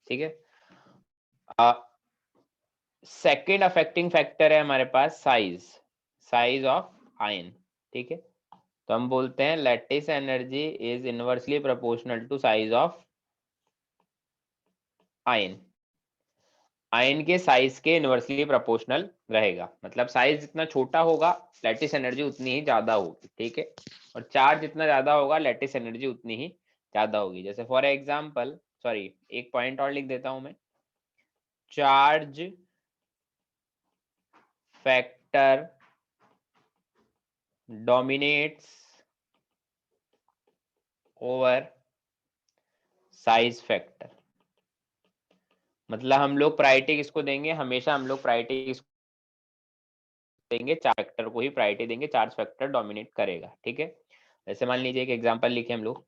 ठीक है। Second affecting factor है हमारे पास साइज ऑफ आयन। ठीक है, तो हम बोलते हैं lattice energy is inversely proportional to size of ion. Ion के साइज के इनवर्सली प्रोपोर्शनल रहेगा, मतलब साइज जितना छोटा होगा लैटिस एनर्जी उतनी ही ज्यादा होगी। ठीक है, और चार्ज जितना ज्यादा होगा लैटिस एनर्जी उतनी ही ज्यादा होगी। जैसे फॉर एग्जांपल, सॉरी एक पॉइंट और लिख देता हूं मैं, charge factor dominates over size factor. मतलब हम लोग प्रायोरिटी किसको देंगे, हमेशा हम लोग प्रायोरिटी किसको देंगे, चार्ज फैक्टर को ही प्रायोरिटी देंगे, चार्ज फैक्टर डोमिनेट करेगा। ठीक है, जैसे मान लीजिए एक एग्जांपल लिखे हम लोग,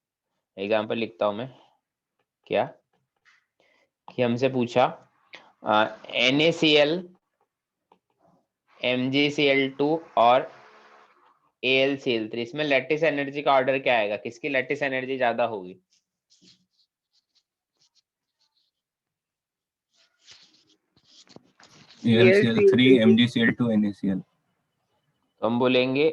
एग्जांपल लिखता हूं मैं, क्या कि हमसे पूछा NaCl MgCl2 और AlCl3, इसमें लैटिस एनर्जी का ऑर्डर क्या आएगा, किसकी लैटिस एनर्जी ज्यादा होगी? AlCl3 MgCl2 NaCl। तो हम बोलेंगे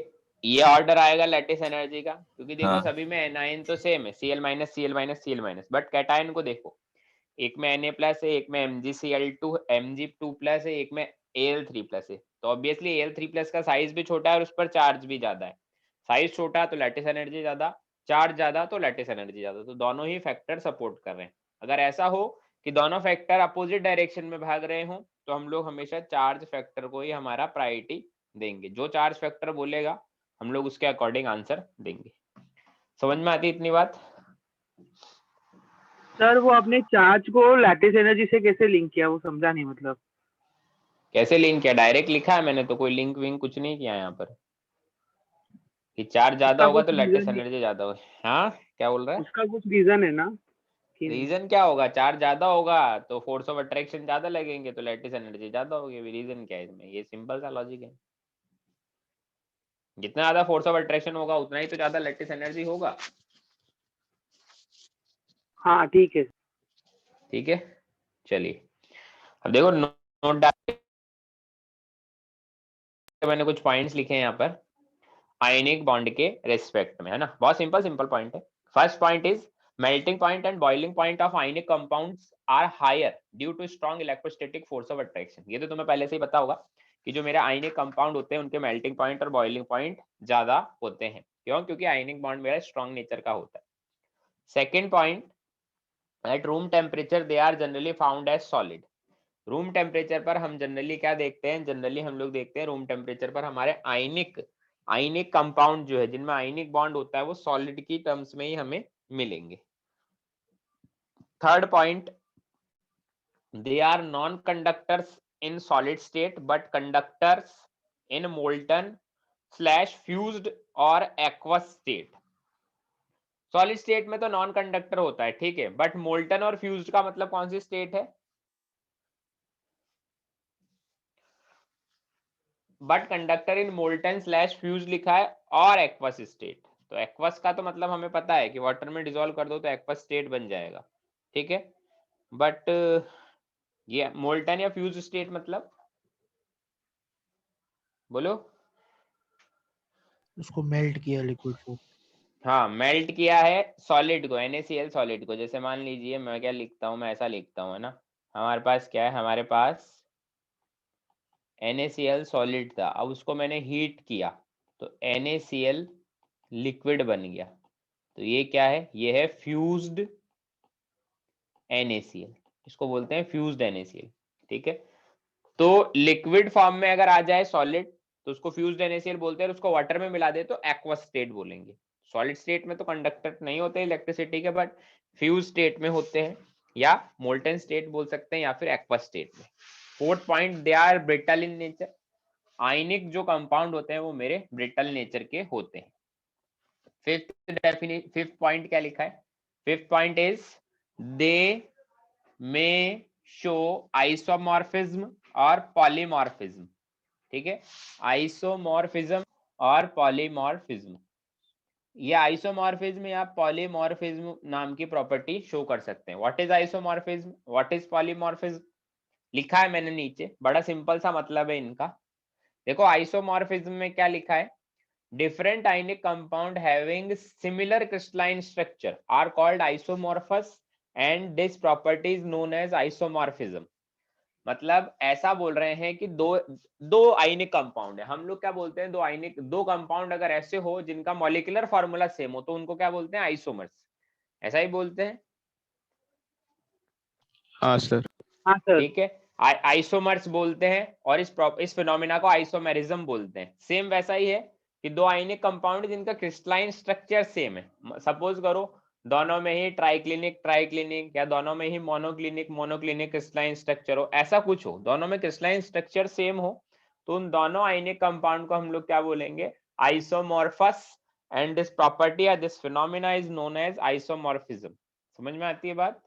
ये ऑर्डर आएगा लैटिस एनर्जी का, क्योंकि देखो हाँ। सभी में एनायन तो सेम है, Cl minus Cl minus Cl minus, but cation को देखो, एक में Na प्लस है, एक में MgCl2 Mg2 प्लस है, एक में Al3 प्लस है। तो ऑब्वियसली Al3 प्लस का साइज भी छोटा है और उस पर चार्ज भी ज्यादा है। साइज छोटा तो लैटिस एनर्जी ज्यादा, चार्ज ज्यादा तो लैटिस एनर्जी ज्यादा, तो दोनों ही फैक्टर सपोर्ट कर रहे हैं। अगर ऐसा हो कि दोनों फैक्टर अपोजिट डायरेक्शन में भाग रहे हो, तो हम लोग हमेशा चार्ज फैक्टर को ही हमारा प्रायोरिटी देंगे। जो चार्ज फैक्टर बोलेगा हम लोग उसके अकॉर्डिंग आंसर देंगे। समझ में आती इतनी बात? सर वो आपने चार्ज को लैटिस एनर्जी से कैसे लिंक किया, वो समझा नहीं। मतलब कैसे लिंक किया? डायरेक्ट लिखा है मैंने तो, कोई लिंक विंक कुछ नहीं किया यहाँ पर कि चार्ज ज्यादा उसका होगा कुछ तो लैटिस रीजन है, एनर्जी ज्यादा होगी। हाँ क्या बोल रहा है? उसका कुछ रीजन है ना कि रीजन क्या होगा, चार्ज ज्यादा होगा तो फोर्स ऑफ अट्रैक्शन ज्यादा लगेंगे तो लैटिस एनर्जी ज्यादा होगी। रीजन क्या है इसमें? ये सिंपल सा लॉजिक है, जितना ज्यादा फोर्स ऑफ अट्रैक्शन होगा उतना ही तो ज्यादा लैटिस एनर्जी होगा। हाँ ठीक है। ठीक है, चलिए अब देखो नोट डाल, मैंने कुछ पॉइंट्स लिखे हैं यहाँ पर आयनिक बॉन्ड के रेस्पेक्ट में, है ना। बहुत सिंपल सिंपल पॉइंट है। First point is melting point and boiling point of ionic compounds are higher due to strong electrostatic force of attraction. ये तो तुम्हें पहले से ही पता होगा कि जो मेरे आयनिक कंपाउंड होते हैं उनके मेल्टिंग पॉइंट और बॉइलिंग पॉइंट ज्यादा होते हैं। क्यों? क्योंकि आयनिक बॉन्ड मेरा स्ट्रॉन्ग नेचर का होता है। Second point, at room temperature they are generally found as solid. Room temperature पर हम जनरली क्या देखते हैं, जनरली हम लोग देखते हैं रूम टेम्परेचर पर हमारे आयनिक कंपाउंड जो है जिनमें आयनिक बॉन्ड होता है वो सॉलिड की टर्म्स में ही हमें मिलेंगे। Third point, they are non conductors in solid state but conductors in molten slash fused और एक्वस स्टेट। सॉलिड स्टेट में तो नॉन कंडक्टर होता है, ठीक है, बट मोल्टन और फ्यूज्ड का मतलब कौन सी स्टेट है? But conductor in molten slash fuse लिखा है और एक्वस स्टेट। तो एक्वस का तो मतलब हमें पता है कि वाटर में डिसॉल्व कर दो तो एक्वस स्टेट बन जाएगा, ठीक है। बट ये मोल्टन या फ्यूज स्टेट मतलब बोलो। उसको मेल्ट किया लिक्विड को। हाँ मेल्ट किया है सॉलिड को, NaCl सॉलिड को। जैसे मान लीजिए मैं क्या लिखता हूँ, मैं ऐसा लिखता हूँ, है ना, हमारे पास क्या है, हमारे पास NaCl सॉलिड था, अब उसको मैंने हीट किया तो NaCl लिक्विड बन गया। तो ये क्या है? ये है फ्यूज्ड NaCl, इसको बोलते हैं फ्यूज्ड NaCl, ठीक है। तो लिक्विड फॉर्म में अगर आ जाए सॉलिड तो उसको फ्यूज्ड NaCl बोलते हैं, और उसको वाटर में मिला दे तो एक्वस स्टेट बोलेंगे। सॉलिड स्टेट में तो कंडक्टर नहीं होते इलेक्ट्रिसिटी के, बट फ्यूज स्टेट में होते हैं, या मोल्टन स्टेट बोल सकते हैं, या फिर एक्वस स्टेट में। Fourth point, they are brittle in nature. Ionic जो कंपाउंड होते हैं वो मेरे ब्रिटल नेचर के होते हैं। फिफ्थ पॉइंट क्या लिखा है? Fifth point is they may show isomorphism और पॉलीमॉर्फिज्म, ठीक है, आइसोमॉर्फिज्म और पॉलीमॉर्फिज्म। ये आइसोमॉर्फिज्म या पॉलीमॉर्फिज्म नाम की प्रॉपर्टी शो कर सकते हैं। What is isomorphism, what is polymorphism, लिखा है मैंने नीचे, बड़ा सिंपल सा मतलब है इनका। देखो आइसोमॉर्फिज्म में क्या लिखा है, different ionic compound having similar crystalline structure are called isomorphous and this property is known as isomorphism। मतलब ऐसा बोल रहे हैं कि दो आयनिक कंपाउंड है, हम लोग क्या बोलते हैं, दो कंपाउंड अगर ऐसे हो जिनका मॉलिक्यूलर फार्मूला सेम हो तो उनको क्या बोलते हैं, आइसोमर्स। ऐसा ही बोलते हैं। हाँ सर। हाँ सर। ठीक है, आइसोमर्स बोलते हैं और इस फिनोमिना को आइसोमेरिज्म बोलते हैं। सेम वैसा ही है कि दो आयनिक कंपाउंड जिनका क्रिस्टलाइन स्ट्रक्चर सेम है। सपोज करो दोनों में ही ट्राइक्लिनिक या दोनों में ही मोनोक्लिनिक क्रिस्टलाइन स्ट्रक्चर हो, ऐसा कुछ हो, दोनों में क्रिस्टलाइन स्ट्रक्चर सेम हो, तो उन दोनों आयनिक कंपाउंड को हम लोग क्या बोलेंगे, आइसोमॉर्फस। एंड दिस प्रॉपर्टी या this phenomena is known as isomorphism. समझ में आती है बात?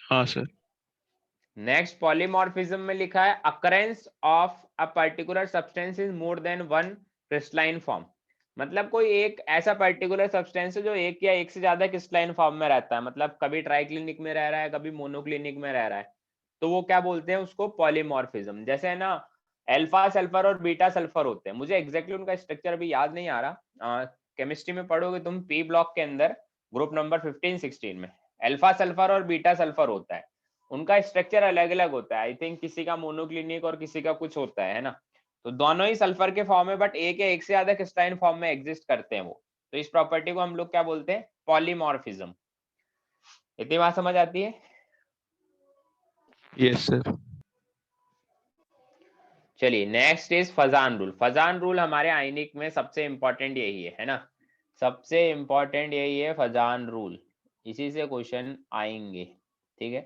हाँ सर। नेक्स्ट पॉलीमॉर्फिज्म में लिखा है occurrence of a particular substance is more than one crystalline form. मतलब कोई एक ऐसा पर्टिकुलर सब्सटेंस है जो एक या एक से ज्यादा क्रिस्टलाइन फॉर्म में रहता है, मतलब कभी ट्राइक्लिनिक में रह रहा है, कभी मोनोक्लिनिक में रह रहा है, तो वो क्या बोलते हैं उसको, पॉलीमॉर्फिज्म। जैसे है ना अल्फा सल्फर और बीटा सल्फर होते हैं, मुझे एग्जैक्टली उनका स्ट्रक्चर अभी याद नहीं आ रहा, केमिस्ट्री में पढ़ोगे तुम पी ब्लॉक के अंदर ग्रुप नंबर 15-16 में अल्फा सल्फर और बीटा सल्फर होता है, उनका स्ट्रक्चर अलग अलग होता है। आई थिंक किसी का मोनोक्लिनिक और किसी का कुछ होता है ना, तो दोनों ही सल्फर के फॉर्म में बट एक या एक से ज्यादा क्रिस्टलाइन फॉर्म में एग्जिस्ट करते हैं वो, तो इस प्रॉपर्टी को हम लोग क्या बोलते हैं, पॉलीमॉर्फिज्म। इतनी बात समझ आती है? Yes sir. चलिए next is Fazan rule. Fajan rule हमारे आयनिक में सबसे इंपॉर्टेंट यही है ना, सबसे इंपॉर्टेंट यही है फजान रूल, इसी से क्वेश्चन आएंगे। ठीक है,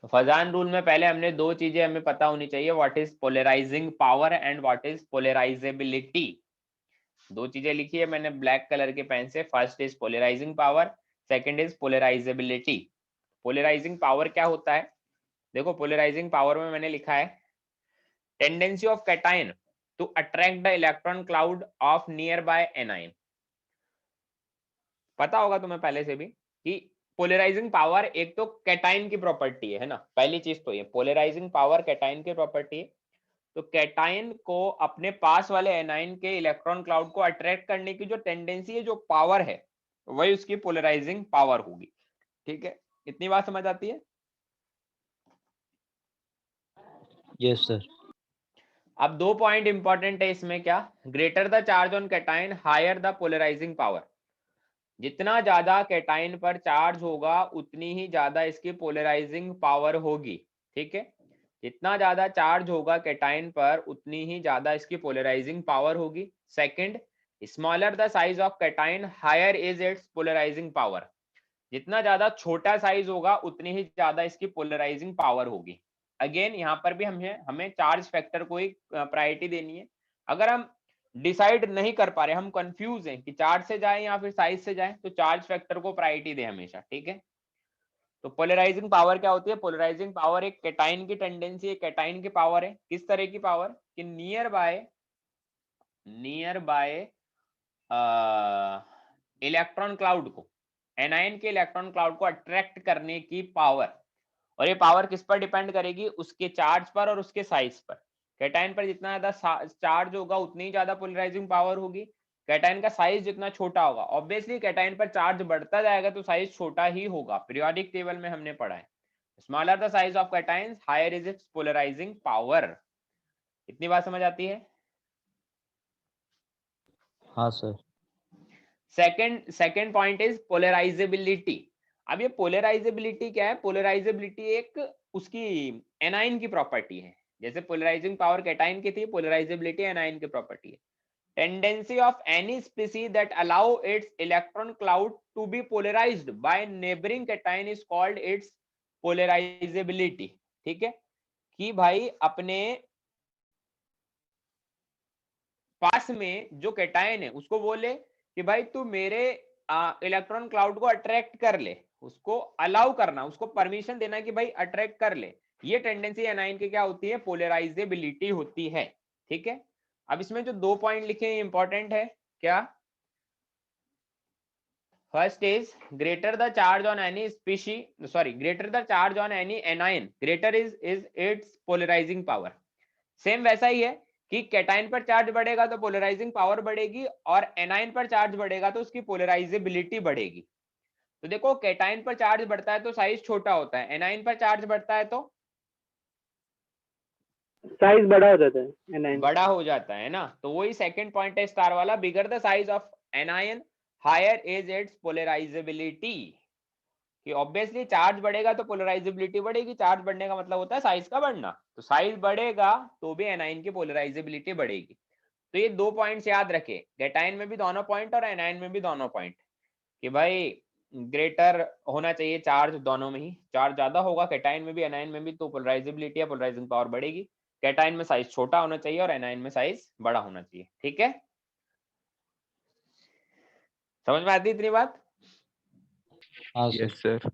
तो फजान रूल में पहले हमने दो चीजें हमें पता होनी चाहिए, what is polarising power and what is polarisability. दो चीजें लिखी है मैंने ब्लैक कलर के पेन से, first is polarising power, second is polarisability. Polarising power क्या होता है, देखो पोलराइजिंग पावर में मैंने लिखा है tendency of cation to attract the electron cloud of nearby anion। पता होगा तुम्हें पहले से भी कि पोलराइजिंग पावर एक तो कैटाइन की प्रॉपर्टी है ना, पहली चीज तो ये पोलराइजिंग पावर कैटाइन की प्रॉपर्टी है, तो कैटाइन को अपने पास वाले एनाइन के इलेक्ट्रॉन क्लाउड को अट्रैक्ट करने की जो टेंडेंसी है, जो पावर है, वही उसकी पोलराइजिंग पावर होगी। ठीक है, इतनी बात समझ आती है? Yes sir. अब दो पॉइंट इंपॉर्टेंट है इसमें, क्या, greater the charge on cation higher the polarising power. जितना ज्यादा कैटाइन पर चार्ज होगा उतनी ही ज्यादा इसकी पोलराइजिंग पावर होगी। ठीक है, जितना ज्यादा चार्ज होगा कैटाइन पर उतनी ही ज्यादा इसकी पोलराइजिंग पावर होगी। Second, smaller the size of cation higher is its polarising power. जितना ज्यादा छोटा साइज होगा उतनी ही ज्यादा इसकी पोलराइजिंग पावर होगी। अगेन यहाँ पर भी हमें चार्ज फैक्टर को ही प्रायोरिटी देनी है। अगर हम डिसाइड नहीं कर पा रहे, हम कंफ्यूज हैं कि चार्ज से जाए या फिर साइज से जाए, तो चार्ज फैक्टर को प्रायोरिटी दे हमेशा। ठीक है, तो पोलराइजिंग पावर क्या होती है, पोलराइजिंग पावर एक कैटाइन की टेंडेंसी है, कैटाइन की पावर है। किस तरह की पावर, कि नियर बाय इलेक्ट्रॉन क्लाउड को, एनायन के इलेक्ट्रॉन क्लाउड को अट्रैक्ट करने की पावर। और ये पावर किस पर डिपेंड करेगी, उसके चार्ज पर और उसके साइज पर। कैटाइन पर जितना ज्यादा चार्ज होगा उतनी ही ज्यादा पोलराइजिंग पावर होगी। कैटाइन का साइज जितना छोटा होगा, ऑब्वियसली कैटाइन पर चार्ज बढ़ता जाएगा तो साइज छोटा ही होगा, पीरियोडिक टेबल में हमने पढ़ा है। Smaller the size of cations higher is its polarising power. इतनी बात समझ आती है? हाँ sir. Second point is polarisability. अब ये पोलराइजेबिलिटी क्या है, पोलराइजेबिलिटी एक उसकी एनाइन की प्रॉपर्टी है। जैसे पोलराइजिंग पावर कैटाइन की थी, पोलराइजेबिलिटी एनाइन की प्रॉपर्टी है। Tendency of any species that allow its electron cloud to be polarised by neighbouring cation is called its polarisability. ठीक है, कि भाई अपने पास में जो कैटाइन है उसको बोले कि भाई तू मेरे इलेक्ट्रॉन क्लाउड को अट्रैक्ट कर ले, उसको अलाउ करना, उसको परमिशन देना कि भाई अट्रैक्ट कर ले। ये टेंडेंसी एनाइन की क्या होती है, पोलराइजेबिलिटी होती है। ठीक है, अब इसमें जो दो पॉइंट लिखे हैं इंपॉर्टेंट है क्या? First is greater the charge on any greater the charge on any anion greater is its polarising power. Same वैसा ही है कि कैटायन पर चार्ज बढ़ेगा तो पोलराइजिंग पावर बढ़ेगी, और एनायन पर चार्ज बढ़ेगा तो उसकी पोलराइजेबिलिटी बढ़ेगी। तो देखो कैटायन पर चार्ज बढ़ता है तो साइज छोटा होता है, एनायन पर चार्ज बढ़ता है तो साइज बड़ा हो जाता है एनायन, बड़ा हो जाता है ना। तो वही सेकंड पॉइंट है स्टार वाला, bigger the size of anion higher is its polarisability. कि ऑब्वियसली चार्ज बढ़ेगा तो पोलराइजेबिलिटी बढ़ेगी, चार्ज बढ़ने का मतलब होता है साइज का बढ़ना, तो साइज बढ़ेगा तो भी एनायन की पोलराइजेबिलिटी बढ़ेगी। तो ये 2 पॉइंट्स याद रखे, कैटायन में भी दोनों पॉइंट और एनायन में भी दोनों पॉइंट, कि भाई ग्रेटर होना चाहिए चार्ज दोनों में ही, चार्ज ज्यादा होगा कैटायन में भी एनायन में भी तो पोलराइजेबिलिटी या पोलराइजिंग पावर बढ़ेगी। कैटायन में साइज छोटा होना चाहिए और एनायन में साइज बड़ा होना चाहिए। ठीक है, समझ में आती है इतनी बात? हाँ सर। Yes sir.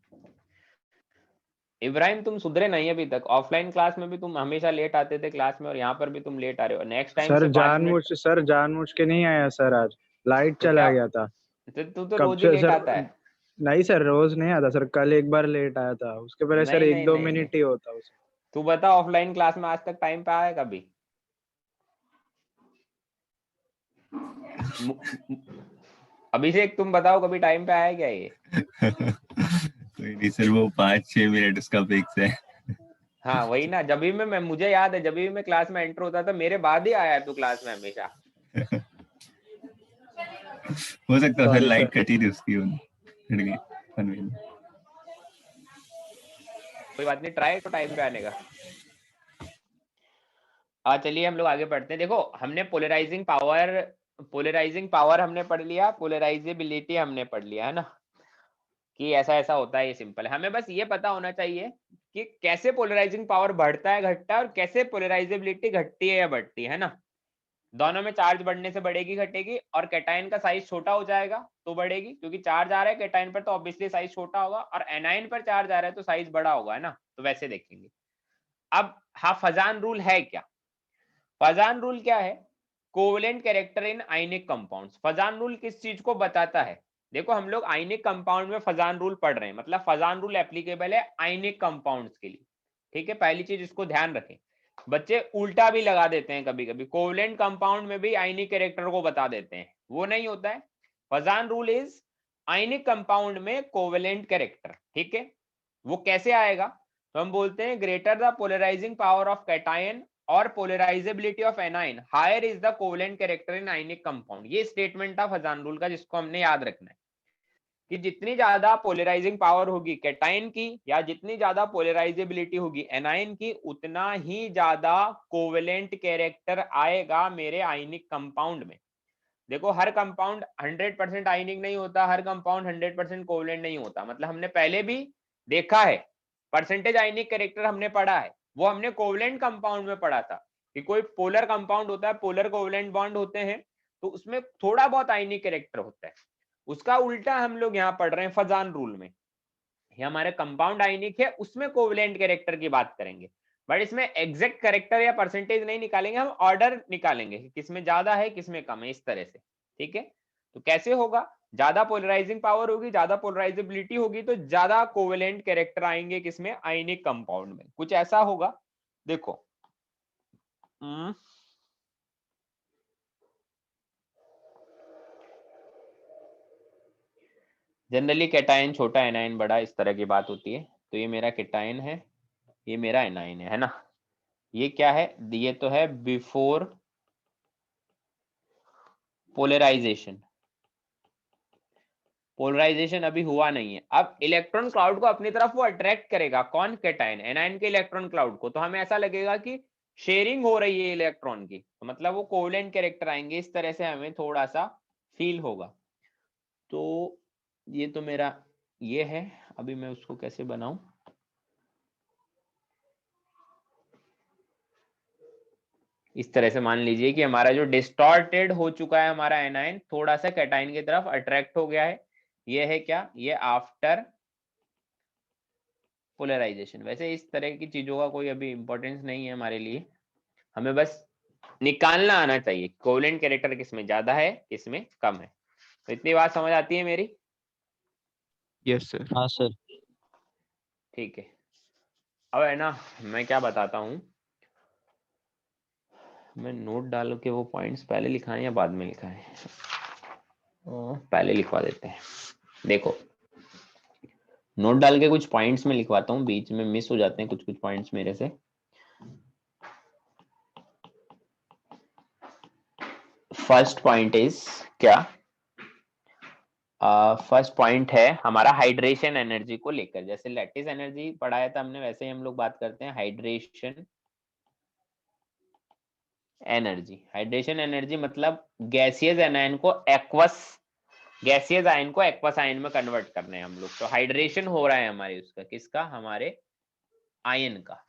इब्राहिम तुम सुधरे नहीं अभी तक, ऑफलाइन क्लास में भी तुम हमेशा लेट आते थे क्लास में, और यहाँ पर भी तुम लेट आ रहे हो। नेक्स्ट टाइम सर से 5 मिनट। जानबूझ के नहीं आया सर, आज लाइट तो चला क्या, गया था। तू तो कब रोज ही से लेट सर? आता है। नहीं सर, रोज नहीं आता सर, कल एक बार लेट आया था, उसके पहले सर नहीं एक नहीं दो नहीं नहीं, मिनट ही होता उसे। तू बता ऑफलाइन क्लास में आज तक टाइम पे आया कभी? अभिषेक तुम बताओ कभी टाइम पे आया क्या ये? कोई नहीं सर, वो 5-6 मिनट उसका फिक्स है। हाँ वही ना, जब भी मैं मुझे याद है जब भी मैं क्लास में एंटर होता था मेरे बाद ही आया तू क्लास में हमेशा। हो सकता है सर, Sorry, लाइट sir. कटी थी उसकी, हट गई कन्वीन। कोई बात नहीं, ट्राई तो टाइम पे आने का। चलिए हम लोग आगे बढ़ते हैं। देखो हमने पोलराइजिंग पावर हमने पढ़ लिया, पोलराइजेबिलिटी हमने पढ़ लिया है ना, कि ऐसा ऐसा होता है, ये सिंपल है। हमें बस ये पता होना चाहिए कि कैसे पोलराइजिंग पावर बढ़ता है घटता है, और कैसे पोलराइजेबिलिटी घटती है या बढ़ती है ना। दोनों में चार्ज बढ़ने से बढ़ेगी घटेगी, और कैटायन का साइज छोटा हो जाएगा तो बढ़ेगी, क्योंकि चार्ज आ रहा है कैटायन पर तो ऑब्वियसली साइज छोटा होगा, और एनायन पर चार्ज आ रहा है तो साइज बड़ा होगा, है ना। तो वैसे देखेंगे। अब हाँ, फजान रूल है क्या? फजान रूल क्या है? Covalent character in ionic compounds. Fajan rule किस चीज को बताता है? देखो हम लोग आयनिक कंपाउंड में फजान रूल पढ़ रहे हैं, मतलब फजान रूल एप्लीकेबल है आयनिक कंपाउंड्स के लिए। ठीक है, पहली चीज इसको ध्यान रखें। बच्चे उल्टा भी लगा देते हैं कभी कभी, कोवेलेंट कंपाउंड में भी आयनिक कैरेक्टर को बता देते हैं, वो नहीं होता है। Fajan rule is ionic compound में कोवेलेंट कैरेक्टर। ठीक है, वो कैसे आएगा? तो हम बोलते हैं greater the polarising power of cation और polarisability of anion higher is the covalent character in ionic compound. ये स्टेटमेंट था फजान रूल का, जिसको हमने याद रखना है कि जितनी ज्यादा पोलराइजिंग पावर होगी कैटायन की, या जितनी ज्यादा पोलराइजेबिलिटी होगी एनाइन की, उतना ही ज्यादा कोवेलेंट कैरेक्टर आएगा मेरे आयनिक कंपाउंड में। देखो हर कंपाउंड 100% आयनिक नहीं होता, हर कंपाउंड 100% कोवेलेंट नहीं होता। मतलब हमने पहले भी देखा है, परसेंटेज आयनिक कैरेक्टर हमने पढ़ा है, वो हमने कोवेलेंट कंपाउंड में पढ़ा था कि कोई पोलर कंपाउंड होता है, पोलर कोवेलेंट बॉन्ड होते हैं, तो उसमें थोड़ा बहुत आयनिक कैरेक्टर होता है। उसका उल्टा हम लोग यहाँ पढ़ रहे हैं फजान रूल में, ये हमारे कंपाउंड आयनिक है उसमें कोवेलेंट कैरेक्टर की बात करेंगे, बट इसमें एग्जैक्ट कैरेक्टर या परसेंटेज नहीं निकालेंगे, हम ऑर्डर निकालेंगे कि किसमें ज्यादा है किसमें कम है, इस तरह से। ठीक है, तो कैसे होगा? ज्यादा पोलराइजिंग पावर होगी, ज्यादा पोलराइजेबिलिटी होगी, तो ज्यादा कोवेलेंट कैरेक्टर आएंगे किसमें? आयनिक कंपाउंड में। कुछ ऐसा होगा, देखो जनरली कैटायन छोटा एनायन बड़ा, इस तरह की बात होती है। तो ये मेरा कैटायन है, ये मेरा एनायन है ना। ये क्या है? ये तो है बिफोर पोलराइजेशन। पोलराइजेशन अभी हुआ नहीं है। अब इलेक्ट्रॉन क्लाउड को अपनी तरफ वो अट्रैक्ट करेगा, कौन? कैटायन, एनायन के इलेक्ट्रॉन क्लाउड को। तो हमें ऐसा लगेगा कि शेयरिंग हो रही है इलेक्ट्रॉन की, तो मतलब वो कोवेलेंट कैरेक्टर आएंगे, इस तरह से हमें थोड़ा सा फील होगा। तो ये तो मेरा ये है, अभी मैं उसको कैसे बनाऊं? इस तरह से मान लीजिए कि हमारा जो डिस्टॉर्टेड हो चुका है हमारा एनायन, थोड़ा सा कैटायन की तरफ अट्रैक्ट हो गया है। ये है क्या? ये आफ्टर पोलराइजेशन। वैसे इस तरह की चीजों का कोई अभी इंपॉर्टेंस नहीं है हमारे लिए, हमें बस निकालना आना चाहिए कोवेलेंट कैरेक्टर किसमें ज्यादा है किसमें कम है। तो इतनी बात समझ आती है मेरी? Yes sir. हाँ सर। ठीक है। अब है ना, मैं क्या बताता हूँ, मैं नोट डाल के वो पॉइंट्स पहले लिखाएं या बाद में लिखाएं? पहले लिखवा देते हैं। देखो, नोट डाल के कुछ पॉइंट्स में लिखवाता हूँ, बीच में मिस हो जाते हैं कुछ कुछ पॉइंट्स मेरे से। फर्स्ट पॉइंट इज क्या? फर्स्ट पॉइंट है हमारा हाइड्रेशन एनर्जी को लेकर। जैसे लैटिस एनर्जी पढ़ाया था हमने, वैसे ही हम लोग बात करते हैं हाइड्रेशन एनर्जी। हाइड्रेशन एनर्जी मतलब गैसियस एनायन को एक्वस, गैसियस आयन को एक्वस आयन में कन्वर्ट करना है हम लोग। तो हाइड्रेशन हो रहा है हमारे उसका, किसका? हमारे आयन का।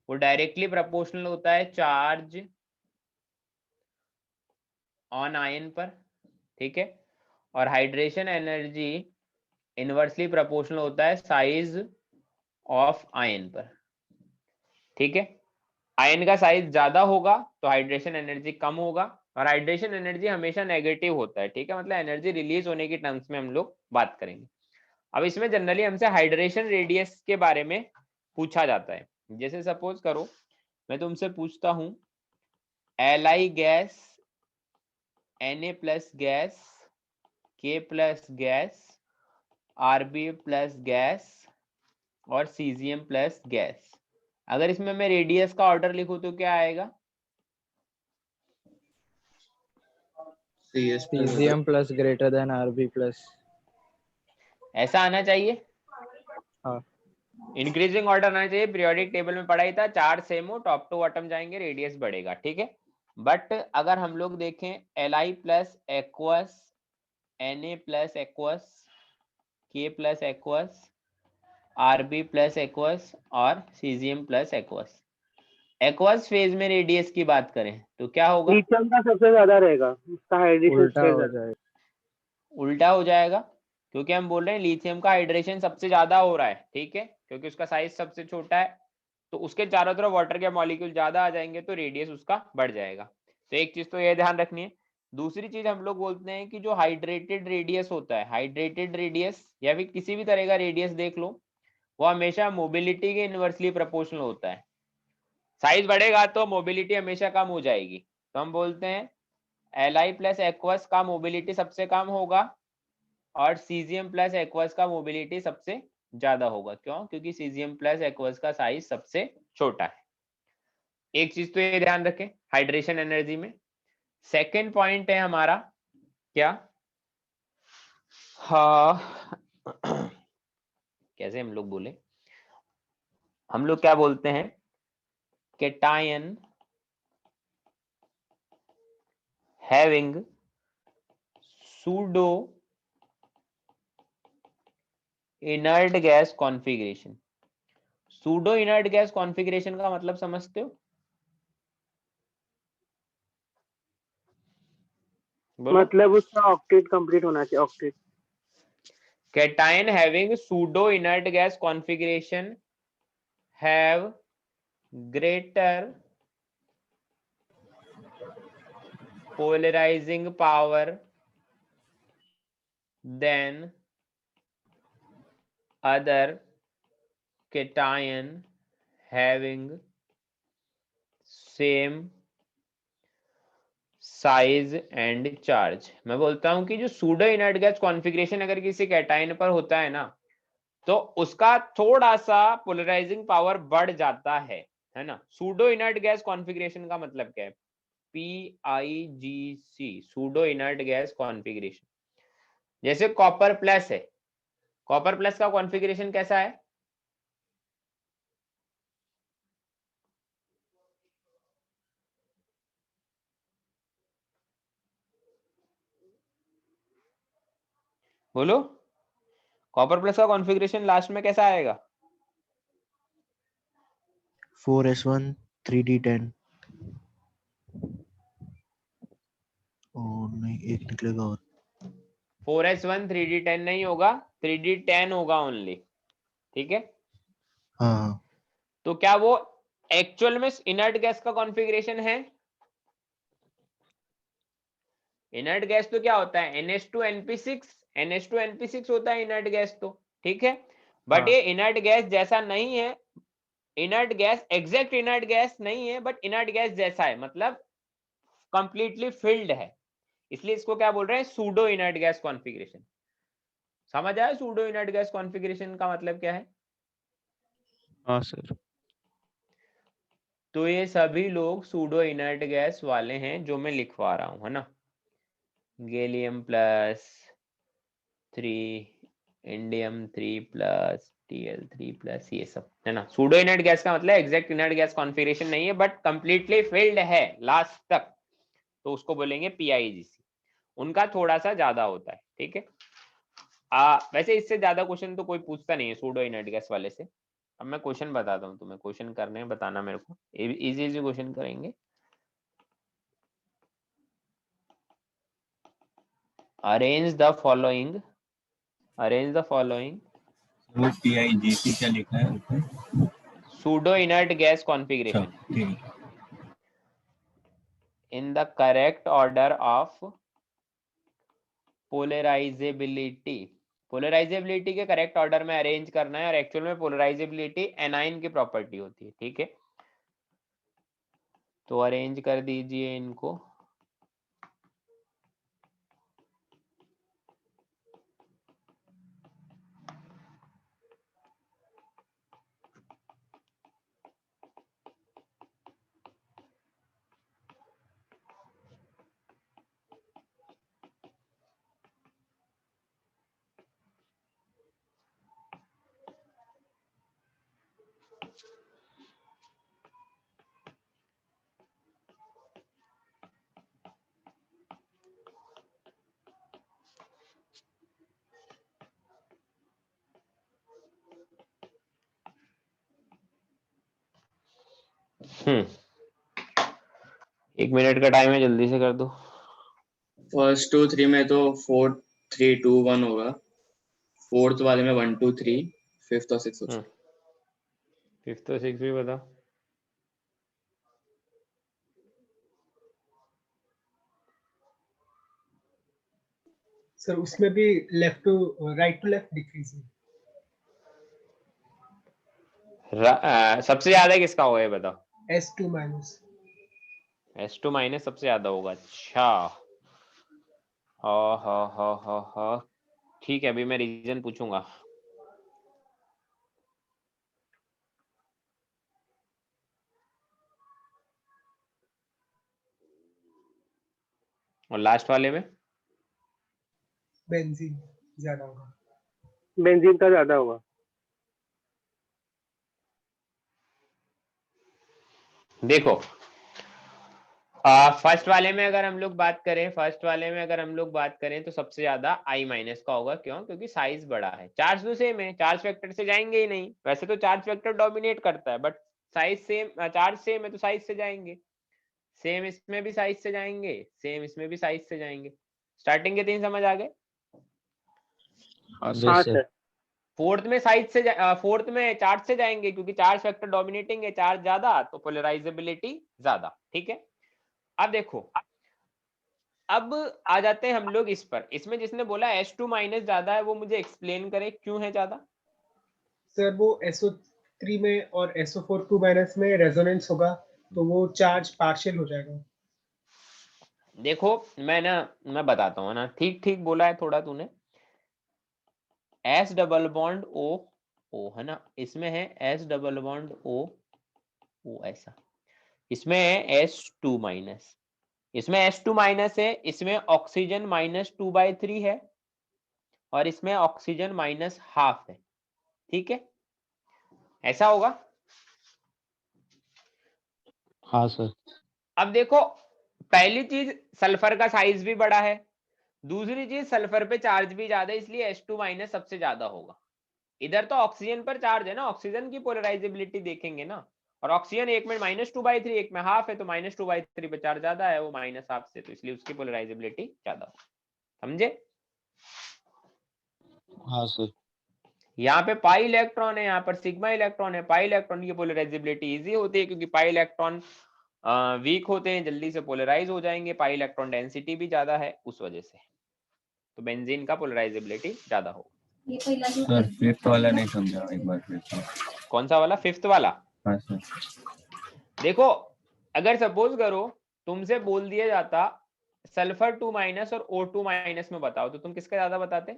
वो डायरेक्टली प्रोपोर्शनल होता है चार्ज ऑन आयन पर, ठीक है। और हाइड्रेशन एनर्जी इनवर्सली प्रोपोर्शनल होता है साइज ऑफ आयन पर, ठीक है। आयन का साइज ज्यादा होगा तो हाइड्रेशन एनर्जी कम होगा, और हाइड्रेशन एनर्जी हमेशा नेगेटिव होता है, ठीक है। मतलब एनर्जी रिलीज होने की टर्म्स में हम लोग बात करेंगे। अब इसमें जनरली हमसे हाइड्रेशन रेडियस के बारे में पूछा जाता है। जैसे सपोज करो मैं तुमसे पूछता हूं Li gas, Na plus gas, K plus gas, Rb plus gas और Cgm प्लस गैस। अगर इसमें मैं रेडियस का ऑर्डर लिखूं तो क्या आएगा? cesium plus greater than Rb plus. ऐसा आना चाहिए, हाँ इंक्रीजिंग ऑर्डर आना चाहिए। पीरियोडिक टेबल में पढ़ा ही था, चार सेम हो टॉप टू बॉटम जाएंगे रेडियस बढ़ेगा, ठीक है। बट अगर हम लोग देखें Li plus aqueous, Na plus aqueous, K plus aqueous, Rb plus aqueous और Cgm plus aqueous, aqueous phase में रेडियस की बात करें तो क्या होगा? लिथियम का सबसे ज्यादा रहेगा, उसका हाइड्रेशन उल्टा स्टेट हो ज्यादा। जाएगा। उल्टा हो जाएगा, क्योंकि हम बोल रहे हैं लिथियम का हाइड्रेशन सबसे ज्यादा हो रहा है, ठीक है, क्योंकि उसका साइज सबसे छोटा है। तो उसके चारों तरफ वाटर के मॉलिक्यूल ज्यादा आ जाएंगे तो रेडियस उसका बढ़ जाएगा। तो एक चीज तो ये ध्यान रखनी है। दूसरी चीज हम लोग बोलते हैं कि जो हाइड्रेटेड रेडियस होता है, हाइड्रेटेड रेडियस या फिर किसी भी तरह का रेडियस देख लो, वो हमेशा मोबिलिटी के इनवर्सली प्रोपोर्शनल होता है। साइज बढ़ेगा तो मोबिलिटी हमेशा कम हो जाएगी। तो हम बोलते हैं Li प्लस एक्वस का मोबिलिटी सबसे कम होगा और Cgm प्लस एक्वस का मोबिलिटी सबसे ज्यादा होगा। क्यों? क्योंकि Cgm प्लस एक्वस का साइज सबसे छोटा है। एक चीज तो ये ध्यान रखें हाइड्रेशन एनर्जी में। सेकेंड पॉइंट है हमारा क्या? हाँ कैसे हम लोग बोले, हम लोग क्या बोलते हैं? Cation having pseudo inert gas configuration. Pseudo inert gas configuration का मतलब समझते हो? बोलो। मतलब उसका ऑक्टेट कंप्लीट होना चाहिए, octet. cation having pseudo inert gas configuration have greater polarizing power than other cation having same size and charge. मैं बोलता हूं कि जो सूडो इनर्ट गैस कॉन्फ़िगरेशन अगर किसी कैटायन पर होता है ना, तो उसका थोड़ा सा पोलराइजिंग पावर बढ़ जाता है ना। सूडो इनर्ट गैस कॉन्फ़िगरेशन का मतलब क्या है? PIGC, pseudo inert gas configuration. जैसे कॉपर प्लस है, कॉपर प्लस का कॉन्फ़िगरेशन कैसा है? बोलो, कॉपर प्लस का कॉन्फ़िगरेशन लास्ट में कैसा आएगा? 4s1 3d10 और नहीं एक निकलेगा और 4s1 3d10 नहीं होगा, 3d10 होगा ओनली, ठीक है। हाँ तो क्या वो एक्चुअल में इनर्ट गैस का कॉन्फ़िगरेशन है? इनर्ट गैस तो क्या होता है, NH2NP6, NH2NP6 होता है इनर्ट गैस तो, ठीक है। बट हाँ। ये इनर्ट गैस जैसा नहीं है, inert gas exact inert gas नहीं है, बट इनर्ट गैस जैसा है, मतलब कंप्लीटली फिल्ड है, इसलिए इसको क्या बोल रहे हैं, सूडो इनर्ट गैस कॉन्फ़िगरेशन। समझ आया सूडो इनर्ट गैस कॉन्फ़िगरेशन का मतलब क्या है? हाँ सर। तो ये सभी लोग सूडो इनर्ट गैस वाले हैं जो मैं लिखवा रहा हूं, है ना। Gallium plus 3, indium 3 plus Tl3 plus, ये सब है ना। सूडो इनर्ट गैस का मतलब एग्जैक्ट इनर्ट गैस कॉन्फ़िगरेशन नहीं है, बट कंप्लीटली फिल्ड है लास्ट तक, तो उसको बोलेंगे PIGC। उनका थोड़ा सा ज्यादा होता है, ठीक है। वैसे इससे ज्यादा क्वेश्चन तो कोई पूछता नहीं है सूडो इनर्ट गैस वाले से। अब मैं क्वेश्चन बताता हूँ तुम्हें, क्वेश्चन करने हैं, बताना मेरे को, इजी इजी क्वेश्चन करेंगे। Arrange the following, arrange the following वो PIGC क्या लिखा है ऊपर? सूडो इनर्ट गैस अच्छा, कॉन्फ़िगरेशन ठीक है। in the correct order of polarisability. Polarisability के करेक्ट ऑर्डर में अरेंज करना है, और एक्चुअल में पोलराइजेबिलिटी एनाइन की प्रॉपर्टी होती है, ठीक है। तो अरेंज कर दीजिए इनको। एक मिनट का टाइम है, जल्दी से कर दो। फर्स्ट 2 3 में तो 4 3 2 1 होगा, फोर्थ वाले में 1 2 3, फिफ्थ और सिक्स होगा। फिफ्थ और सिक्स भी बताओ। सर उसमें भी left to right to left decrease है। सबसे ज्यादा किसका होगा ये बताओ। S2 minus. S2 माइनस सबसे ज्यादा होगा, अच्छा। हाँ हाँ हाँ हाँ हाँ, ठीक है, अभी मैं रीजन पूछूंगा। और लास्ट वाले में बेंजीन ज्यादा होगा। बेंजीन का ज्यादा होगा। देखो, फर्स्ट वाले में अगर हम लोग बात करें, फर्स्ट वाले में अगर हम लोग बात करें तो सबसे ज्यादा I माइनस का होगा। क्यों? क्योंकि साइज बड़ा है, चार्ज तो सेम है, चार्ज फैक्टर से जाएंगे ही नहीं। वैसे तो चार्ज फैक्टर डोमिनेट करता है, but size same, charge same है तो साइज से जाएंगे। सेम इसमें भी साइज से जाएंगे, सेम इसमें भी साइज से जाएंगे। स्टार्टिंग के 3 समझ आ गए। हाँ Yes, sir. सर। फोर्थ में साइज से फोर्थ में चार्ज से जाएंगे, क्योंकि चार्ज फैक्टर डोमिनेटिंग है, चार्ज ज्यादा तो पोलराइजेबिलिटी ज्यादा, ठीक है। अब देखो, अब आ जाते हैं हम लोग इस पर। इसमें जिसने बोला S2 माइनस ज्यादा है, वो मुझे एक्सप्लेन करे क्यों है ज्यादा। सर वो SO3 में और SO4 2 माइनस में रेजोनेंस होगा, तो वो चार्ज पार्शियल हो जाएगा। देखो मैं बताता हूँ ना, ठीक ठीक बोला है थोड़ा तूने। S डबल बॉन्ड O है ना, इसमें है S डबल बॉन्ड O ऐसा, इसमें है S2 माइनस, इसमें S2 माइनस है, इसमें ऑक्सीजन -2/3 है, और इसमें ऑक्सीजन -½ है, ठीक है। ऐसा होगा। हाँ सर। अब देखो, पहली चीज सल्फर का साइज भी बड़ा है, दूसरी चीज सल्फर पे चार्ज भी ज्यादा है, इसलिए S2 माइनस सबसे ज्यादा होगा। इधर तो ऑक्सीजन पर चार्ज है ना, ऑक्सीजन की पोलराइजेबिलिटी देखेंगे ना, और ऑक्सीजन एक में -2/3 एक में ½ है, तो -2/3 पे चार्ज ज्यादा है, वो -½ से, तो इसलिए उसकी पोलराइजेबिलिटी ज्यादा होगी। समझे? हाँ सर। यहाँ पे पाई इलेक्ट्रॉन है, यहाँ पर सिग्मा इलेक्ट्रॉन है। पाई इलेक्ट्रॉन की पोलराइजेबिलिटी इजी होती है, क्योंकि पाई इलेक्ट्रॉन वीक होते हैं, जल्दी से पोलराइज हो जाएंगे, पाई इलेक्ट्रॉन डेंसिटी भी ज्यादा है उस वजह से, तो बेंजीन का पोलराइजेबिलिटी ज्यादा होगा। सर फिफ्थ वाला नहीं समझा, एक बार फिर से। कौन सा वाला? फिफ्थ वाला? हाँ सर। देखो, अगर सपोज करो तुमसे बोल दिया जाता सल्फर 2 माइनस और O2 माइनस में बताओ, तो तुम किसका ज्यादा बताते?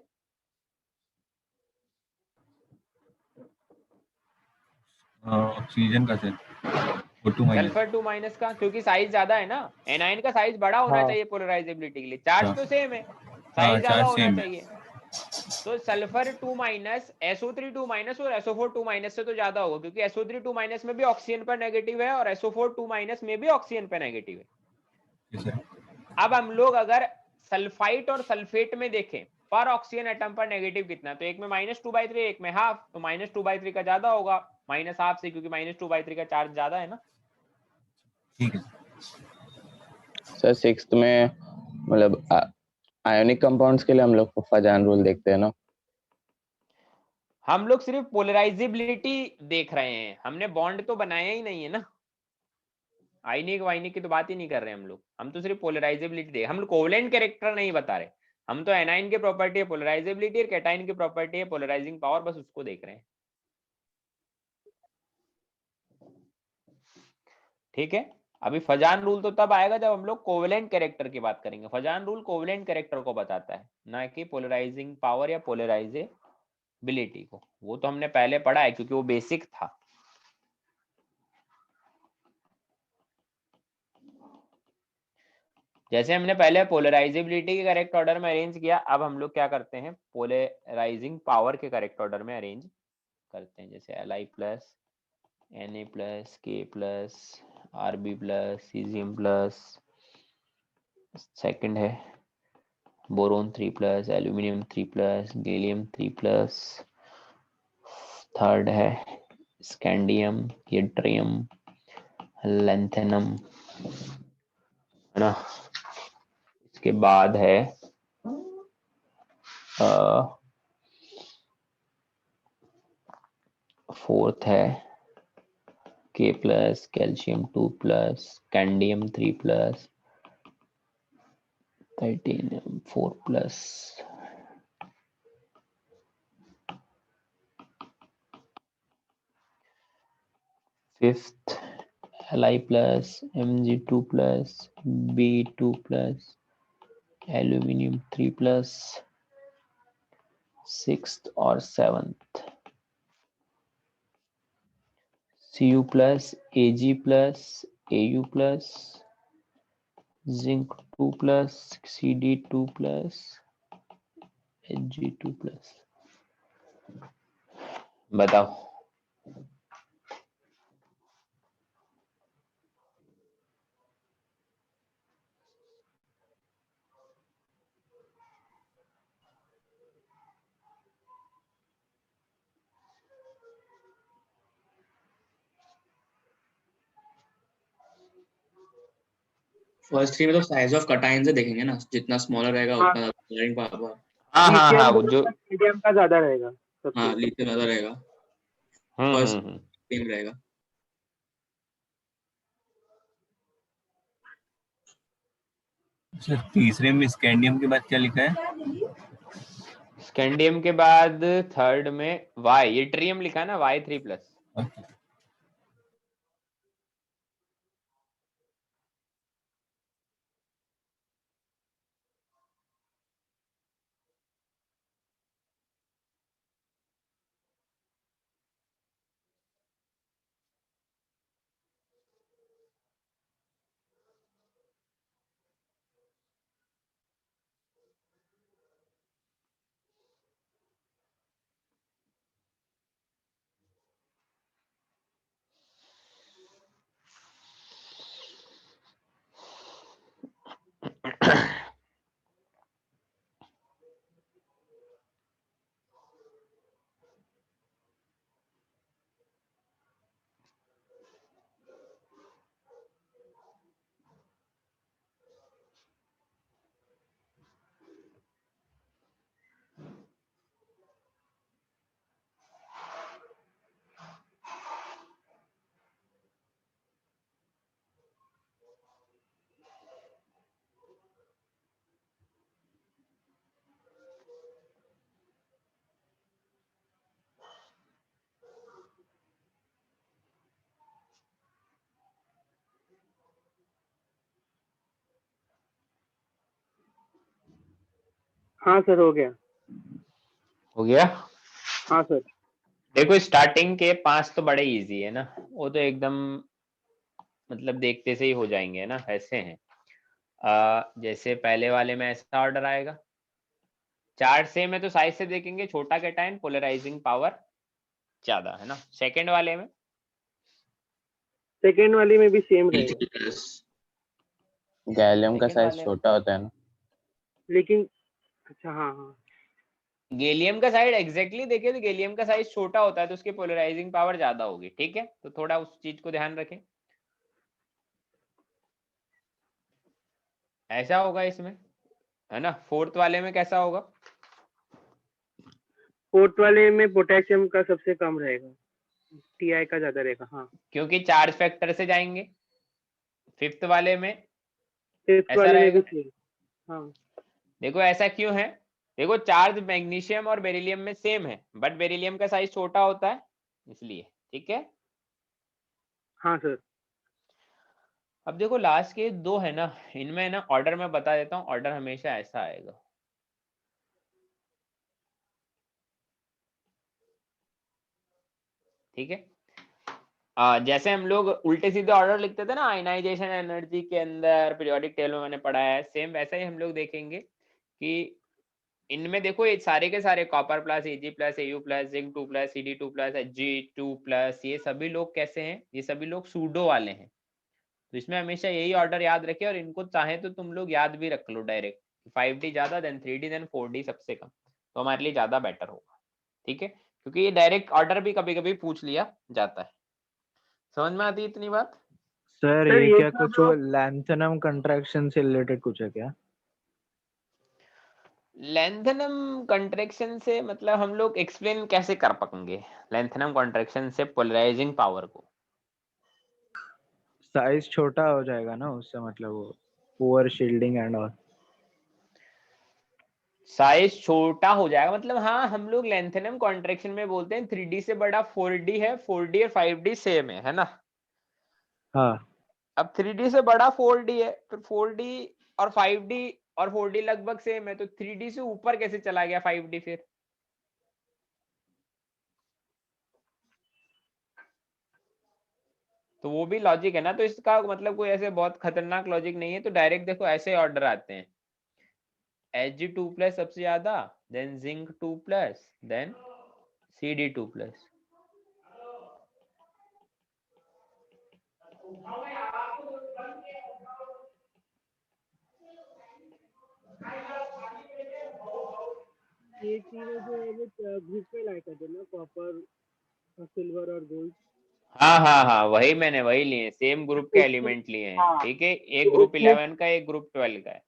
ऑक्सीजन का sir, O2 minus. Sulphur 2 minus का, क्योंकि साइज ज्यादा है ना, एनाइन का साइज बड़ा होना हाँ। चाहिए पोलराइजेबिलिटी के लिए, चार्ज हाँ। तो सेम है, हाँ, साइज ज्यादा चार्ज होना सेम है। चाहिए। तो सल्फर 2 माइनस SO3 2 माइनस और SO4 2 माइनस से तो ज्यादा होगा, क्योंकि SO3 2 माइनस में भी ऑक्सीजन पर नेगेटिव है और SO4 2 माइनस में भी ऑक्सीजन पर नेगेटिव है। जी सर। अब हम लोग अगर सल्फाइट और सल्फेट में देखें पर ऑक्सीजन एटम पर नेगेटिव कितना, तो एक में -2/3, एक में हाफ, तो -2/3 का ज्यादा होगा -हाफ से, क्योंकि -2/3 का चार्ज ज्यादा है ना। ठीक है सर सिक्स्थ में मतलब आयोनिक कंपाउंड्स के लिए हम लोग फजान रूल देखते हैं ना। हम लोग सिर्फ पोलराइजेबिलिटी देख रहे हैं, हमने बॉन्ड तो बनाया ही नहीं है ना, आयनिक वायनिक की तो बात ही नहीं कर रहे हम लोग, हम तो सिर्फ पोलराइजेबिलिटी देख, हम लोग कोवेलेंट कैरेक्टर नहीं बता रहे, हम तो एनाइन की प्रॉपर्टी है पोलराइजेबिलिटी और कैटाइन की प्रॉपर्टी है पोलराइजिंग पावर, बस उसको देख रहे हैं। ठीक है, अभी फजान रूल तो तब आएगा जब हम लोग कोवेलेंट कैरेक्टर की बात करेंगे। फजान रूल कोवेलेंट कैरेक्टर को बताता है, ना कि पोलराइजिंग पावर या पोलराइजेबिलिटी को, वो तो हमने पहले पढ़ा है क्योंकि वो बेसिक था। जैसे हमने पहले पोलराइजेबिलिटी के करेक्ट ऑर्डर में अरेंज किया, अब हम लोग क्या करते हैं, पोलराइजिंग पावर के करेक्ट ऑर्डर में अरेंज करते हैं। जैसे Li plus Na plus K plus Rb plus caesium plus, second है boron 3 plus, aluminium 3 plus, gallium 3 plus, third है स्कैंडियम, यट्रियम, लैंथेनम, है ना। इसके बाद है फोर्थ है K plus, calcium 2 plus, scandium 3 plus, titanium 4 plus, fifth Li plus, Mg2 plus, B2 plus, aluminium 3 plus, sixth और seventh Cu plus, Ag plus, Au plus, zinc 2 plus, Cd2 plus, Hg2 plus. बताओ first three में तो size of कटाइन से देखेंगे ना, जितना smaller रहेगा हाँ। उतना ज्यादा पावर। हाँ हाँ हाँ, वो जो मीडियम का ज्यादा रहेगा सबसे। हाँ, लिथियम ज्यादा रहेगा, फर्स्ट टीम रहेगा। सर तीसरे में स्कैंडियम के बाद क्या लिखा है? स्कैंडियम के बाद थर्ड में वाई, ये ट्रियम लिखा है ना, Y3 प्लस। Okay. हाँ सर हो गया। हो गया। हाँ सर। देखो स्टार्टिंग के 5 तो बड़े इजी है ना, वो तो एकदम मतलब देखते से ही हो जाएंगे ना, ऐसे हैं। जैसे पहले वाले में ऐसा ऑर्डर आएगा, चार्ज सेम है तो साइज से देखेंगे छोटा कैटायन, पोलराइजिंग पावर ज्यादा है ना। सेकंड वाले में सेकेंड वाली में भी सेम रहेगा, प्लस गैलियम का सेकंड साइज वाले छोटा होता है ना। लेकिन अच्छा हाँ हाँ गैलियम का साइड एग्जैक्टली देखिए तो गैलियम का साइज छोटा होता है तो उसकी पोलराइजिंग पावर ज्यादा होगी, ठीक है, तो थोड़ा उस चीज को ध्यान रखें। ऐसा होगा इसमें, है ना। फोर्थ वाले में कैसा होगा? फोर्थ वाले में पोटेशियम का सबसे कम रहेगा, टीआई का ज्यादा रहेगा। हाँ क्योंकि चार्ज फैक्टर से जाएंगे। फिफ्थ वाले में फिफ्थ ऐसा वाले में भी रहेगा। सेम। हाँ देखो ऐसा क्यों है, देखो चार्ज मैग्नीशियम और बेरिलियम में सेम है बट बेरिलियम का साइज छोटा होता है इसलिए, ठीक है। हाँ सर। अब देखो लास्ट के 2 है ना, इनमें ना ऑर्डर मैं बता देता हूँ, ऑर्डर हमेशा ऐसा आएगा। ठीक है, जैसे हम लोग उल्टे सीधे ऑर्डर लिखते थे ना आयनाइजेशन एनर्जी के अंदर, पीरियोडिक टेबल में मैंने पढ़ा है, सेम वैसा ही हम लोग देखेंगे कि इनमें देखो ये सारे के सारे copper plus AG plus AU plus zinc 2 plus C D 2 plus G 2 plus, ये सभी लोग कैसे हैं, ये सभी लोग सूडो वाले हैं। तो इसमें हमेशा यही ऑर्डर याद रखे और इनको चाहे तो तुम लोग याद भी रख लो डायरेक्ट, 5D ज्यादा देन 3D देन 4D सबसे कम, तो हमारे लिए ज्यादा बेटर होगा, ठीक है, क्योंकि ये डायरेक्ट ऑर्डर भी कभी कभी पूछ लिया जाता है। समझ में आती है इतनी बात? सर सर, ये ये क्या सब कुछ वो लैंथनम कंट्रैक्शन से रिलेटेड कुछ है क्या? लेंथनम कंट्रैक्शन से मतलब हम लोग एक्सप्लेन कैसे कर पाएंगे लेंथनम कंट्रैक्शन से पोलराइजिंग पावर को? साइज छोटा हो जाएगा ना उससे, मतलब वो poor shielding and all. Size छोटा हो जाएगा मतलब, हाँ हम लोग लेंथनम कॉन्ट्रैक्शन में बोलते हैं 3D से बड़ा 4D है, 4D और 5D सेम है ना। हाँ अब 3D से बड़ा 4D है, फिर 4D और 5D और 4D लगभग सेम है, तो 3D से ऊपर कैसे चला गया 5D फिर? तो वो भी लॉजिक है ना, तो इसका मतलब कोई ऐसे बहुत खतरनाक लॉजिक नहीं है, तो डायरेक्ट देखो ऐसे ऑर्डर आते हैं, Hg2 प्लस सबसे ज्यादा, then zinc 2 plus, then Cd2 plus. ये तीनों जो है वो ग्रुप में लाया करते हैं ना, कॉपर सिल्वर और गोल्ड। हाँ हाँ हाँ वही मैंने वही लिए, सेम ग्रुप के एलिमेंट लिए हैं, हाँ। ठीक है, एक तो ग्रुप उसमें 11 का एक ग्रुप 12 का है।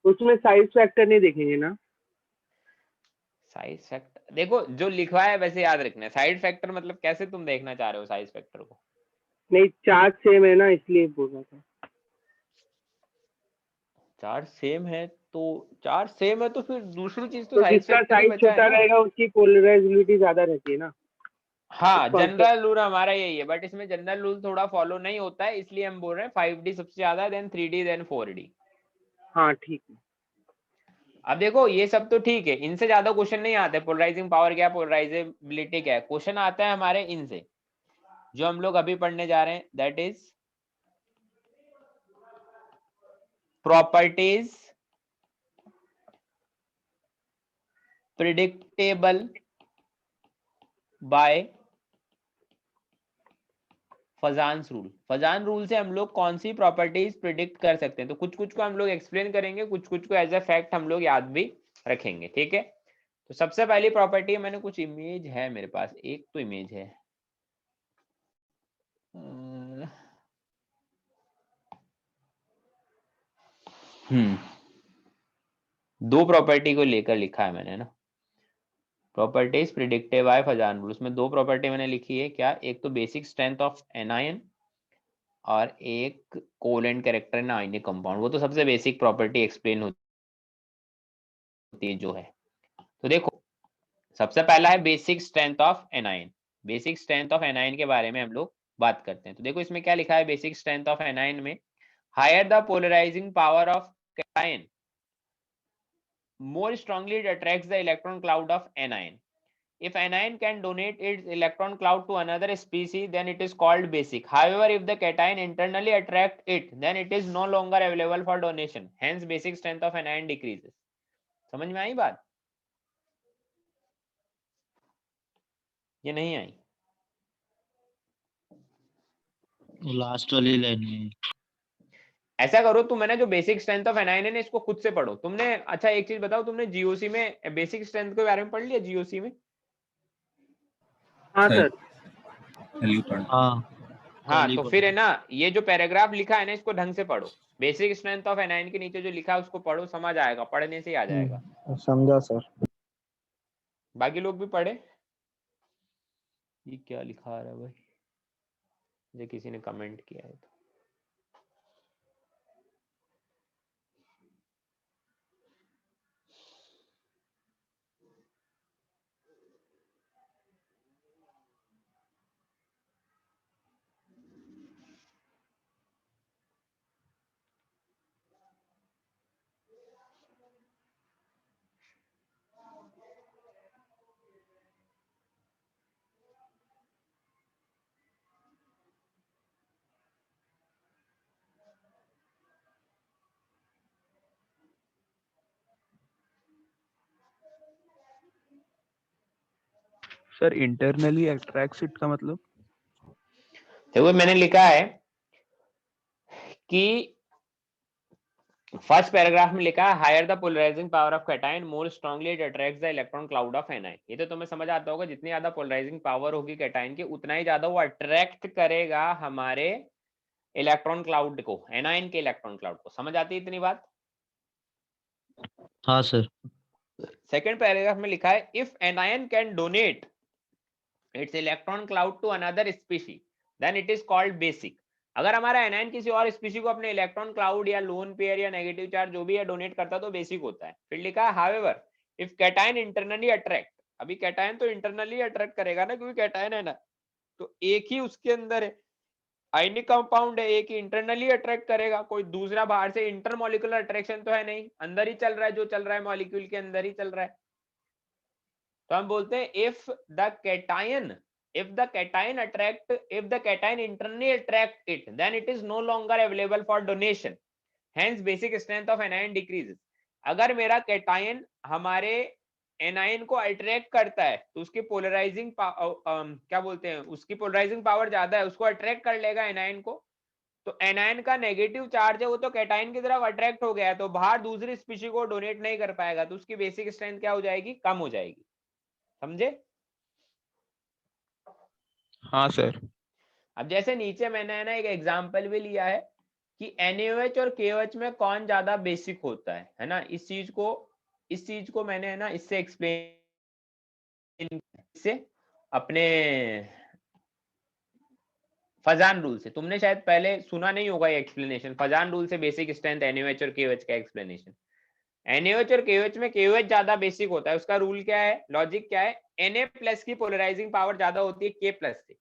उसमें साइज फैक्टर नहीं देखेंगे ना? साइज फैक्टर देखो जो लिखवा है वैसे याद रखना है, साइड फैक्टर मतलब कैसे तुम देखना चाह रहे हो साइज फैक्टर को? नहीं, चार्ज सेम है ना, इसलिए बोल रहा था। चार्ज सेम है तो, चार्ज सेम है तो फिर दूसरी चीज तो तो साइज जिसका फैक्टर ही साइज बचा है छोटा ना। रहेगा उसकी पोलराइजिबिलिटी ज्यादा रहती है ना। हाँ इसका जनरल रूल हमारा यही है, बट इसमें जनरल रूल थोड़ा फॉलो नहीं होता है, इसलिए हम बोल रहे हैं 5D सबसे ज्यादा, देन 3D देन 4D। हाँ ठीक है। अब देखो ये सब तो ठीक है, इनसे ज्यादा क्वेश्चन नहीं आते, पोलराइजिंग पावर क्या, पोलराइजेबिलिटी क्या है, क्वेश्चन आता है हमारे इनसे जो हम लोग अभी पढ़ने जा रहे हैं, that is properties predictable by Fajans rule. Fajan rule से हम लोग कौन सी प्रॉपर्टीज प्रिडिक्ट कर सकते हैं, तो कुछ कुछ को हम लोग एक्सप्लेन करेंगे, कुछ कुछ को एज ए फैक्ट हम लोग याद भी रखेंगे, ठीक है। तो सबसे पहली प्रॉपर्टी, मैंने कुछ इमेज है मेरे पास, एक तो इमेज है, दो प्रॉपर्टी को लेकर लिखा है मैंने ना, properties predicted by Fazan rule, उसमें दो प्रॉपर्टी मैंने लिखी है, क्या, एक तो बेसिक स्ट्रेंथ ऑफ एनायन और एक covalent character in ionic compound, वो तो सबसे बेसिक प्रॉपर्टी एक्सप्लेन होती है जो है। तो देखो सबसे पहला है basic strength of anion, basic strength of anion के बारे में हम लोग बात करते हैं। तो देखो इसमें क्या लिखा है बेसिक स्ट्रेंथ ऑफ एनायन में, higher the polarising power of cation more strongly it attracts the electron cloud of anion. If anion can donate its electron cloud to another species, then it is called basic. However, if the cation internally attract it, then it is no longer available for donation. Hence, basic strength of anion decreases. समझ में आई बात? ये नहीं आई? Last वाली line में ऐसा करो, तुम मैंने जो बेसिक स्ट्रेंथ ऑफ एनायन है इसको खुद से पढ़ो. तुमने अच्छा एक चीज बताओ, तुमने जीओसी में बेसिक स्ट्रेंथ के बारे में पढ़ लिया जीओसी में? हाँ सर, सर कल ही पढ़ा। हाँ, ही तो पढ़ा। फिर है ना, ये जो पैराग्राफ लिखा है ना इसको ढंग से पढ़ो. बेसिक स्ट्रेंथ ऑफ एनायन के नीचे जो लिखा है उसको पढ़ो, समझ आएगा, पढ़ने से ही आ जाएगा. समझा सर. बाकी लोग भी पढ़े. ये क्या लिखा रहा है भाई, जो किसी ने कमेंट किया है तो. सर इंटरनली अट्रैक्ट्स इट का मतलब? देखो मैंने लिखा है कि फर्स्ट पैराग्राफ में लिखा है higher the polarising power of cation more strongly it attracts the electron cloud of anion. ये तो तुम्हें समझ आता होगा, जितनी ज्यादा पोलराइजिंग पावर होगी कैटायन की उतना ही ज्यादा वो अट्रैक्ट करेगा हमारे इलेक्ट्रॉन क्लाउड को, एनायन के इलेक्ट्रॉन क्लाउड को. समझ आती है इतनी बात? हाँ सर. सेकंड पैराग्राफ में लिखा है if anion can donate its electron cloud to another species then it is called basic. अगर हमारा एनायन किसी और स्पीशी को अपने इलेक्ट्रॉन क्लाउड या लोन पेयर या नेगेटिव चार्ज जो भी है डोनेट करता है तो बेसिक होता है. फिर लिखा है however if cation internally attract. अभी कैटायन तो इंटरनली अट्रैक्ट करेगा ना, क्योंकि कैटायन है ना, तो एक ही उसके अंदर है, आयनिक कंपाउंड है, एक ही इंटरनली अट्रैक्ट करेगा. कोई दूसरा बाहर से इंटरमोलिकुलर अट्रैक्शन तो है नहीं, अंदर ही चल रहा है, जो चल रहा है मॉलिक्यूल के अंदर ही चल रहा है. तो हम बोलते हैं if the cation internally attract it then it is no longer available for donation, hence basic strength of anion decreases. अगर मेरा कैटायन हमारे एनायन को अट्रैक्ट करता है तो उसकी पोलराइजिंग क्या बोलते हैं, उसकी पोलराइजिंग पावर ज्यादा है, उसको अट्रैक्ट कर लेगा एनायन को. तो एनायन का नेगेटिव चार्ज है वो तो कैटायन की तरफ अट्रैक्ट हो गया है, तो बाहर दूसरी स्पीशी को डोनेट नहीं कर पाएगा, तो उसकी बेसिक स्ट्रेंथ क्या हो जाएगी, कम हो जाएगी. समझे? हाँ सर. अब जैसे नीचे मैंने है ना एक एग्जांपल भी लिया है कि NaOH और KOH में कौन ज्यादा बेसिक होता है ना. इस चीज को मैंने है ना इससे एक्सप्लेन से अपने फजान रूल से. तुमने शायद पहले सुना नहीं होगा ये एक्सप्लेनेशन. फजान रूल से बेसिक स्ट्रेंथ NaOH और KOH का एक्सप्लेनेशन. NaOH और KOH में KOH ज्यादा बेसिक होता है. उसका रूल क्या है, लॉजिक क्या है, Na+ की पोलराइजिंग पावर ज्यादा होती है K+ से.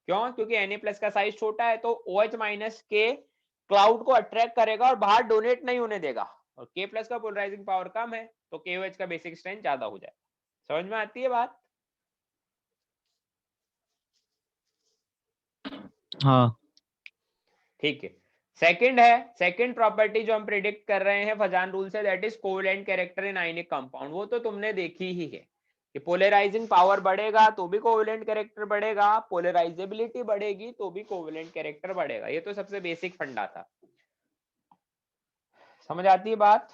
क्यों? क्योंकि Na+ का साइज छोटा है तो OH- K क्लाउड को अट्रैक्ट करेगा और बाहर डोनेट नहीं होने देगा, और K+ का पोलराइजिंग पावर कम है तो KOH का बेसिक स्ट्रेंथ ज्यादा हो जाएगा. समझ में आती है बात? हाँ. ठीक है. सेकंड प्रॉपर्टी जो हम प्रिडिक्ट कर रहे हैं फजान रूल से, that is covalent character in ionic compound. वो तो तुमने देखी ही है कि पोलराइजिंग पावर बढ़ेगा तो भी कोवेलेंट कैरेक्टर बढ़ेगा, पोलराइजेबिलिटी बढ़ेगी तो भी कोवेलेंट कैरेक्टर बढ़ेगा. ये तो सबसे बेसिक फंडा था. समझ आती है बात?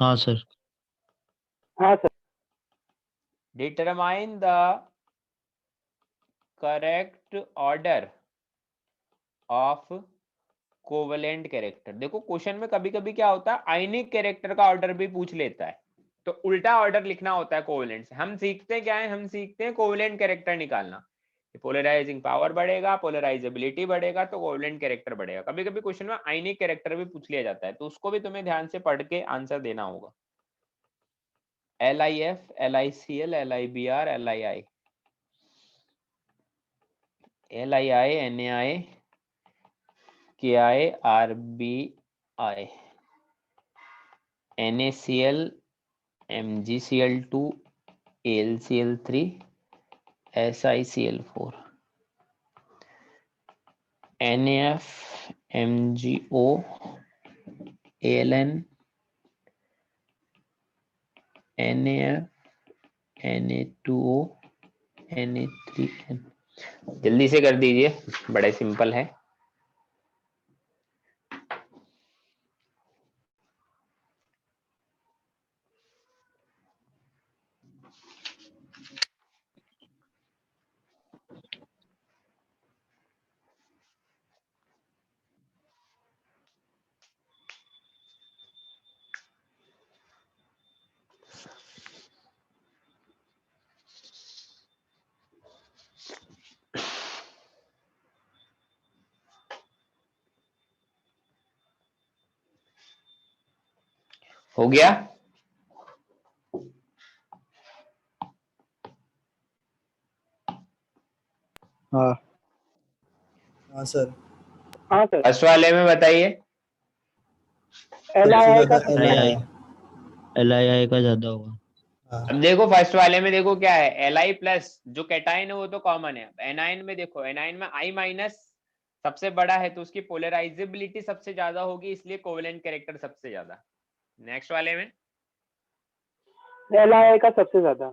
हाँ सर. हाँ sir. Determine the correct order of covalent character. देखो क्वेश्चन में कभी कभी क्या होता है, आयनिक कैरेक्टर का ऑर्डर भी पूछ लेता है, तो उल्टा ऑर्डर लिखना होता है कोवेलेंट से. हम सीखते क्या है, हम सीखते हैं कोवेलेंट कैरेक्टर निकालना. पोलराइजिंग पावर बढ़ेगा, पोलराइजेबिलिटी बढ़ेगा तो कोवेलेंट कैरेक्टर बढ़ेगा. कभी कभी क्वेश्चन में आयनिक कैरेक्टर भी पूछ लिया जाता है, तो उसको भी तुम्हें ध्यान से पढ़ के आंसर देना होगा. LIF, LICL, LIBR, LII, LII, NAI, KI, RBI. NaCl, MgCl2, AlCl3, SiCl4, NaF, MgO, Aln, NaF, Na2O, Na3N। जल्दी से कर दीजिए, बड़ा सिंपल है। हो गया? हाँ हाँ सर। हाँ सर, फर्स्ट वाले में बताइए। LII का सबसे सबसे ज्यादा LII LII। LII का ज्यादा होगा। हाँ अब देखो फर्स्ट वाले में देखो क्या है, Li प्लस जो कैटाइन है वो तो कॉमन है। एनाइन में देखो, एनाइन में I माइनस सबसे बड़ा है तो उसकी पोलराइजेबिलिटी सबसे ज्यादा होगी, इसलिए कोवेलेंट कैरेक्टर सबसे ज्यादा। नेक्स्ट वाले में, LII का सबसे ज्यादा।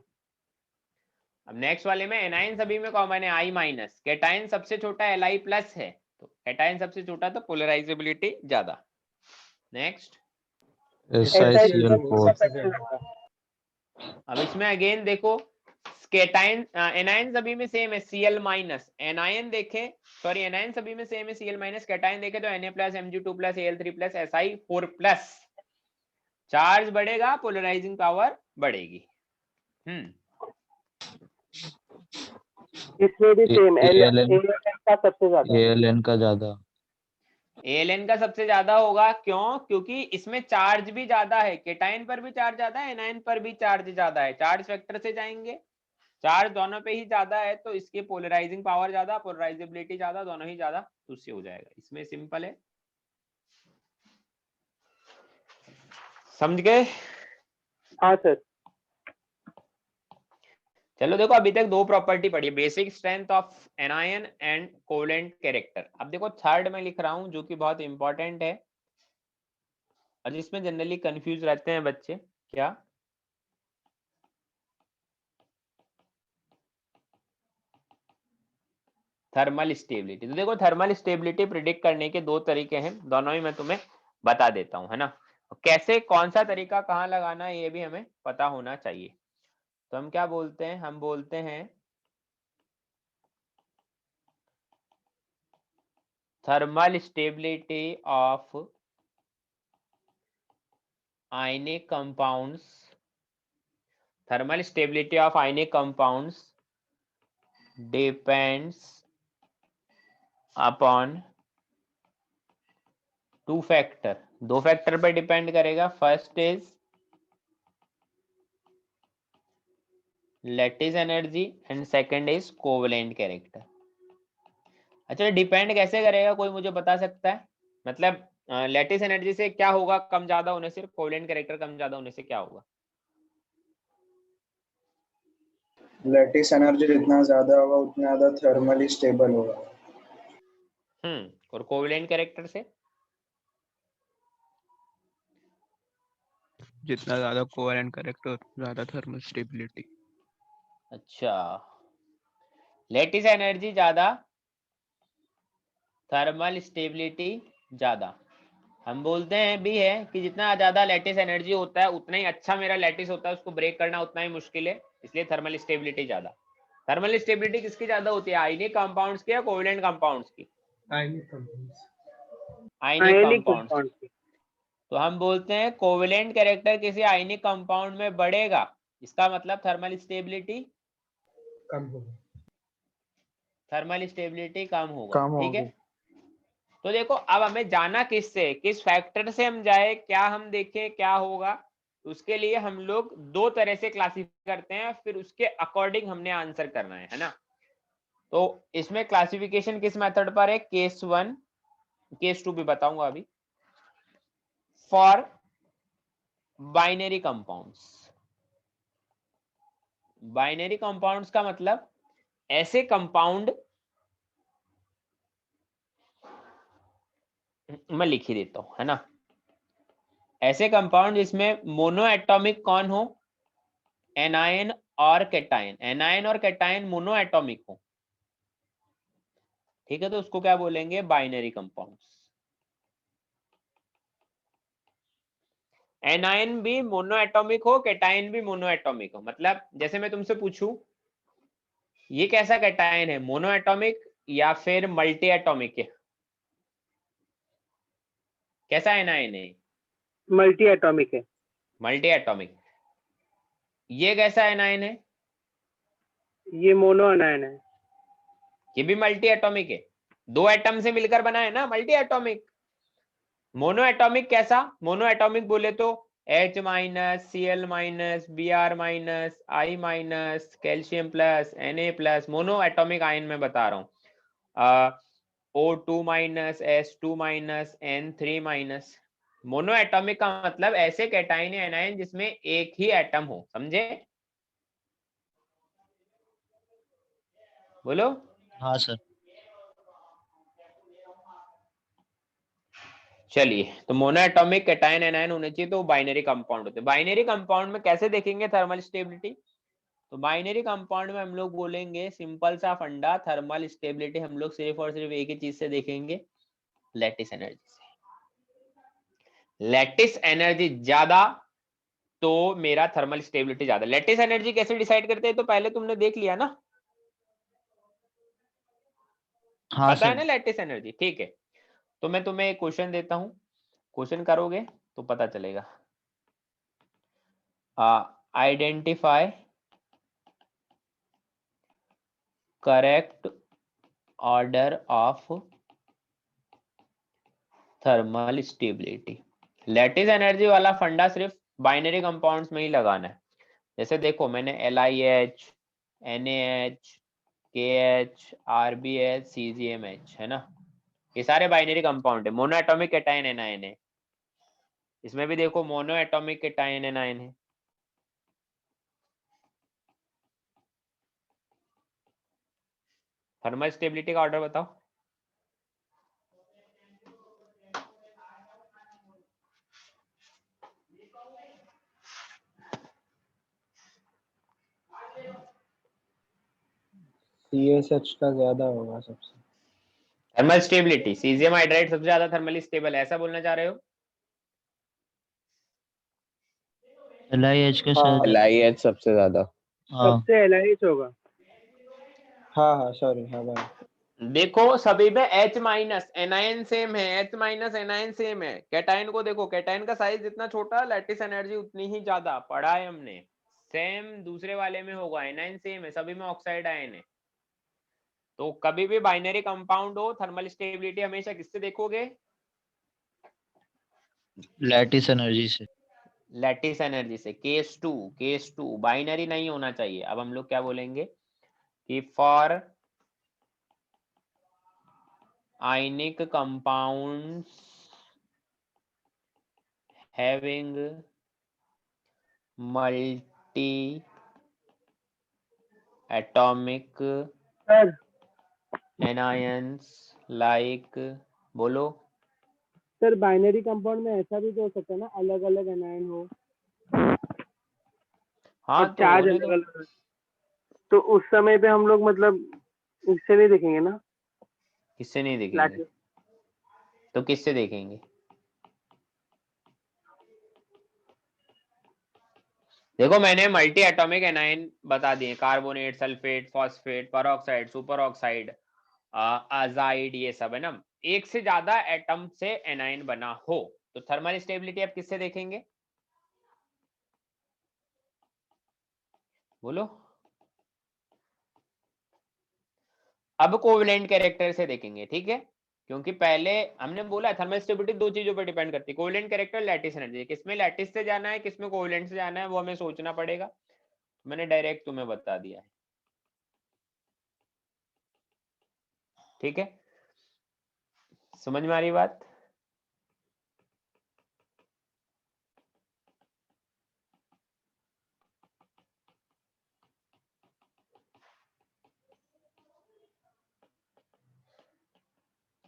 अब नेक्स्ट वाले में एनाइन सभी में कॉमन है I माइनस, कैटाइन सबसे छोटा Li प्लस है तो कैटाइन सबसे छोटा तो पोलराइजेबिलिटी ज्यादा। नेक्स्ट, SiCl4 सबसे ज्यादा। अब इसमें अगेन देखो कैटाइन एनाइन सभी में सेम है Cl माइनस, एनाइन देखें सॉरी एनाइन सभी में सेम है Cl माइनस, कैटाइन देखें तो Na plus Mg2 plus Al3 plus Si4 plus. Charge बढ़ेगा, पोलराइजिंग पावर बढ़ेगी। इसमें भी सेम ALN का सबसे ज्यादा। ALN का ज्यादा। Aln का सबसे ज्यादा होगा, क्यों? क्योंकि इसमें चार्ज भी ज्यादा है, कैटाइन पर भी चार्ज ज्यादा है, एनाइन पर भी चार्ज ज्यादा है। चार्ज फैक्टर से जाएंगे, चार्ज दोनों पे ही ज्यादा है तो इसकी पोलराइजिंग पावर ज्यादा, पोलराइजेबिलिटी ज्यादा, दोनों ही ज्यादा, तो उससे हो जाएगा। इसमें सिंपल है, समझ गए? हाँ सर। चलो देखो अभी तक दो प्रॉपर्टी पढ़ी, basic strength of anion and covalent character. अब देखो थर्ड में लिख रहा हूं जो कि बहुत इंपॉर्टेंट है और जिसमें जनरली कंफ्यूज रहते हैं बच्चे। क्या? Thermal stability. तो देखो थर्मल स्टेबिलिटी प्रिडिक्ट करने के दो तरीके हैं, दोनों ही मैं तुम्हें बता देता हूं, है ना। कैसे, कौन सा तरीका कहाँ लगाना है ये भी हमें पता होना चाहिए। तो हम क्या बोलते हैं, हम बोलते हैं thermal stability of ionic compounds, thermal stability of ionic compounds depends upon two factor, दो फैक्टर पर डिपेंड करेगा। First is lattice energy and second is covalent character. अच्छा, डिपेंड कैसे करेगा, कोई मुझे बता सकता है? मतलब लैटिस एनर्जी से क्या होगा कम ज्यादा होने से, कोवेलेंट कैरेक्टर कम ज्यादा होने से क्या होगा? लैटिस एनर्जी जितना ज्यादा होगा उतना ज्यादा थर्मली स्टेबल होगा। और कोवेलेंट कैरेक्टर से जितना ज्यादा कोवेलेंट कैरेक्टर ज्यादा थर्मल स्टेबिलिटी। अच्छा, लैटिस एनर्जी ज्यादा, थर्मल स्टेबिलिटी ज्यादा। हम बोलते हैं भी है कि जितना ज्यादा लैटिस एनर्जी होता है उतना ही अच्छा मेरा लैटिस होता है, उसको ब्रेक करना उतना ही मुश्किल है, इसलिए थर्मल स्टेबिलिटी ज्यादा। थर्मल स्टेबिलिटी किसकी ज्यादा होती है, आयनिक कंपाउंड्स की या कोवेलेंट कंपाउंड्स की? आयनिक कंपाउंड्स की। तो हम बोलते हैं कोवेलेंट कैरेक्टर किसी आयनिक कंपाउंड में बढ़ेगा, इसका मतलब थर्मल स्टेबिलिटी कम होगा। थर्मल स्टेबिलिटी कम होगा, ठीक है। तो देखो अब हमें जाना किससे, किस फैक्टर से हम जाए, क्या हम देखें क्या होगा, उसके लिए हम लोग दो तरह से क्लासिफाई करते हैं, फिर उसके अकॉर्डिंग हमने आंसर करना है ना। तो इसमें क्लासिफिकेशन किस मेथड पर है, केस 1, केस 2 भी बताऊंगा अभी। For binary compounds. Binary compounds का मतलब ऐसे कंपाउंड, मैं लिख ही देता हूं, है ना, ऐसे कंपाउंड जिसमें मोनो एटॉमिक कौन हो, एनायन और कैटायन, एनायन और कैटायन मोनो एटॉमिक हो, ठीक है, तो उसको क्या बोलेंगे, बाइनरी कंपाउंड्स। एनायन भी मोनो एटॉमिक हो, कैटायन भी मोनो एटॉमिक हो, मतलब जैसे मैं तुमसे पूछूं ये कैसा कैटायन है, मोनो एटॉमिक या फिर मल्टी एटॉमिक है, कैसा एनायन है, मल्टी एटॉमिक है। Multi atomic. ये कैसा एनायन है, ये मोनो अनायन है। ये भी मल्टी एटॉमिक है, दो एटम से मिलकर बना है ना मल्टी एटॉमिक। मोनो एटॉमिक कैसा, मोनो एटॉमिक बोले तो H minus, Cl minus, Br minus, I minus, calcium plus, Na plus, mono atomic ion में बता रहा हूँ, O2 minus, S2 minus, N3 minus. Mono atomic का मतलब ऐसे कैटायन या एनायन जिसमें एक ही एटम हो, समझे, बोलो। हाँ सर। चलिए, तो मोनो एटॉमिक कैटायन एनायन होने चाहिए, तो बाइनरी कंपाउंड होते हैं। बाइनरी कंपाउंड में कैसे देखेंगे थर्मल स्टेबिलिटी, तो बाइनरी कंपाउंड में हम लोग बोलेंगे सिंपल सा फंडा, थर्मल स्टेबिलिटी हम लोग सिर्फ और सिर्फ एक ही चीज से देखेंगे, लैटिस एनर्जी से। लैटिस एनर्जी ज्यादा तो मेरा थर्मल स्टेबिलिटी ज्यादा। लैटिस एनर्जी कैसे डिसाइड करते हैं, तो पहले तुमने देख लिया ना, हाँ पता है सर। ना लैटिस एनर्जी, ठीक है। तो मैं तुम्हें एक क्वेश्चन देता हूं, क्वेश्चन करोगे तो पता चलेगा। Identify correct order of thermal stability. Lattice energy वाला फंडा सिर्फ बाइनरी कंपाउंड्स में ही लगाना है। जैसे देखो मैंने LiH, NaH, KH, RbH, CgMH, है ना, ये सारे बाइनरी कंपाउंड है, मोनो एटॉमिक कैटायन एनायन है। इसमें भी देखो मोनो एटॉमिक कैटायन एनायन है। थर्मल स्टेबिलिटी का ऑर्डर बताओ। CSH का ज्यादा होगा सबसे। थर्मल स्टेबिलिटी, सीजियम हाइड्राइड सबसे ज्यादा थर्मली स्टेबल है, ऐसा बोलना चाह रहे हो? LiH का हाँ शायद। LiH सबसे ज्यादा। हाँ सबसे LiH होगा। हाँ हाँ सॉरी, हाँ भाई। देखो सभी में H माइनस एनायन सेम है, H माइनस एनायन सेम है। कैटायन को देखो, कैटायन का साइज जितना छोटा लैटिस एनर्जी उतनी ही ज्यादा, पढ़ा है हमने। सेम दूसरे वाले में होगा, एनायन सेम है, सभी में ऑक्साइड आयन है। तो कभी भी बाइनरी कंपाउंड हो, थर्मल स्टेबिलिटी हमेशा किससे देखोगे, लैटिस एनर्जी से। लैटिस एनर्जी से। केस टू बाइनरी नहीं होना चाहिए। अब हम लोग क्या बोलेंगे कि for ionic compounds having multi atomic sir anions like, बोलो। सर बाइनरी कंपाउंड में ऐसा भी तो हो सकता है ना, अलग अलग एनायन हो हाँ और तो चार्ज होने अलग दो, अलग, तो उस समय पे हम लोग मतलब उससे नहीं देखेंगे ना किससे नहीं देखेंगे, लैटिस। तो किससे देखेंगे, देखो मैंने मल्टी एटॉमिक एनायन बता दिए, carbonate, sulphate, phosphate, peroxide, super oxide, azide, ये सब है ना। एक से ज्यादा एटम से एनायन बना हो तो थर्मल स्टेबिलिटी आप किससे देखेंगे, बोलो। अब कोवेलेंट कैरेक्टर से देखेंगे, ठीक है, क्योंकि पहले हमने बोला थर्मल स्टेबिलिटी दो चीजों पर डिपेंड करती है, कोवेलेंट कैरेक्टर, लैटिस एनर्जी। किसमें लैटिस से जाना है, किसमें कोवेलेंट से जाना है, वो हमें सोचना पड़ेगा। मैंने डायरेक्ट तुम्हें बता दिया है, ठीक है, समझ में आ रही बात।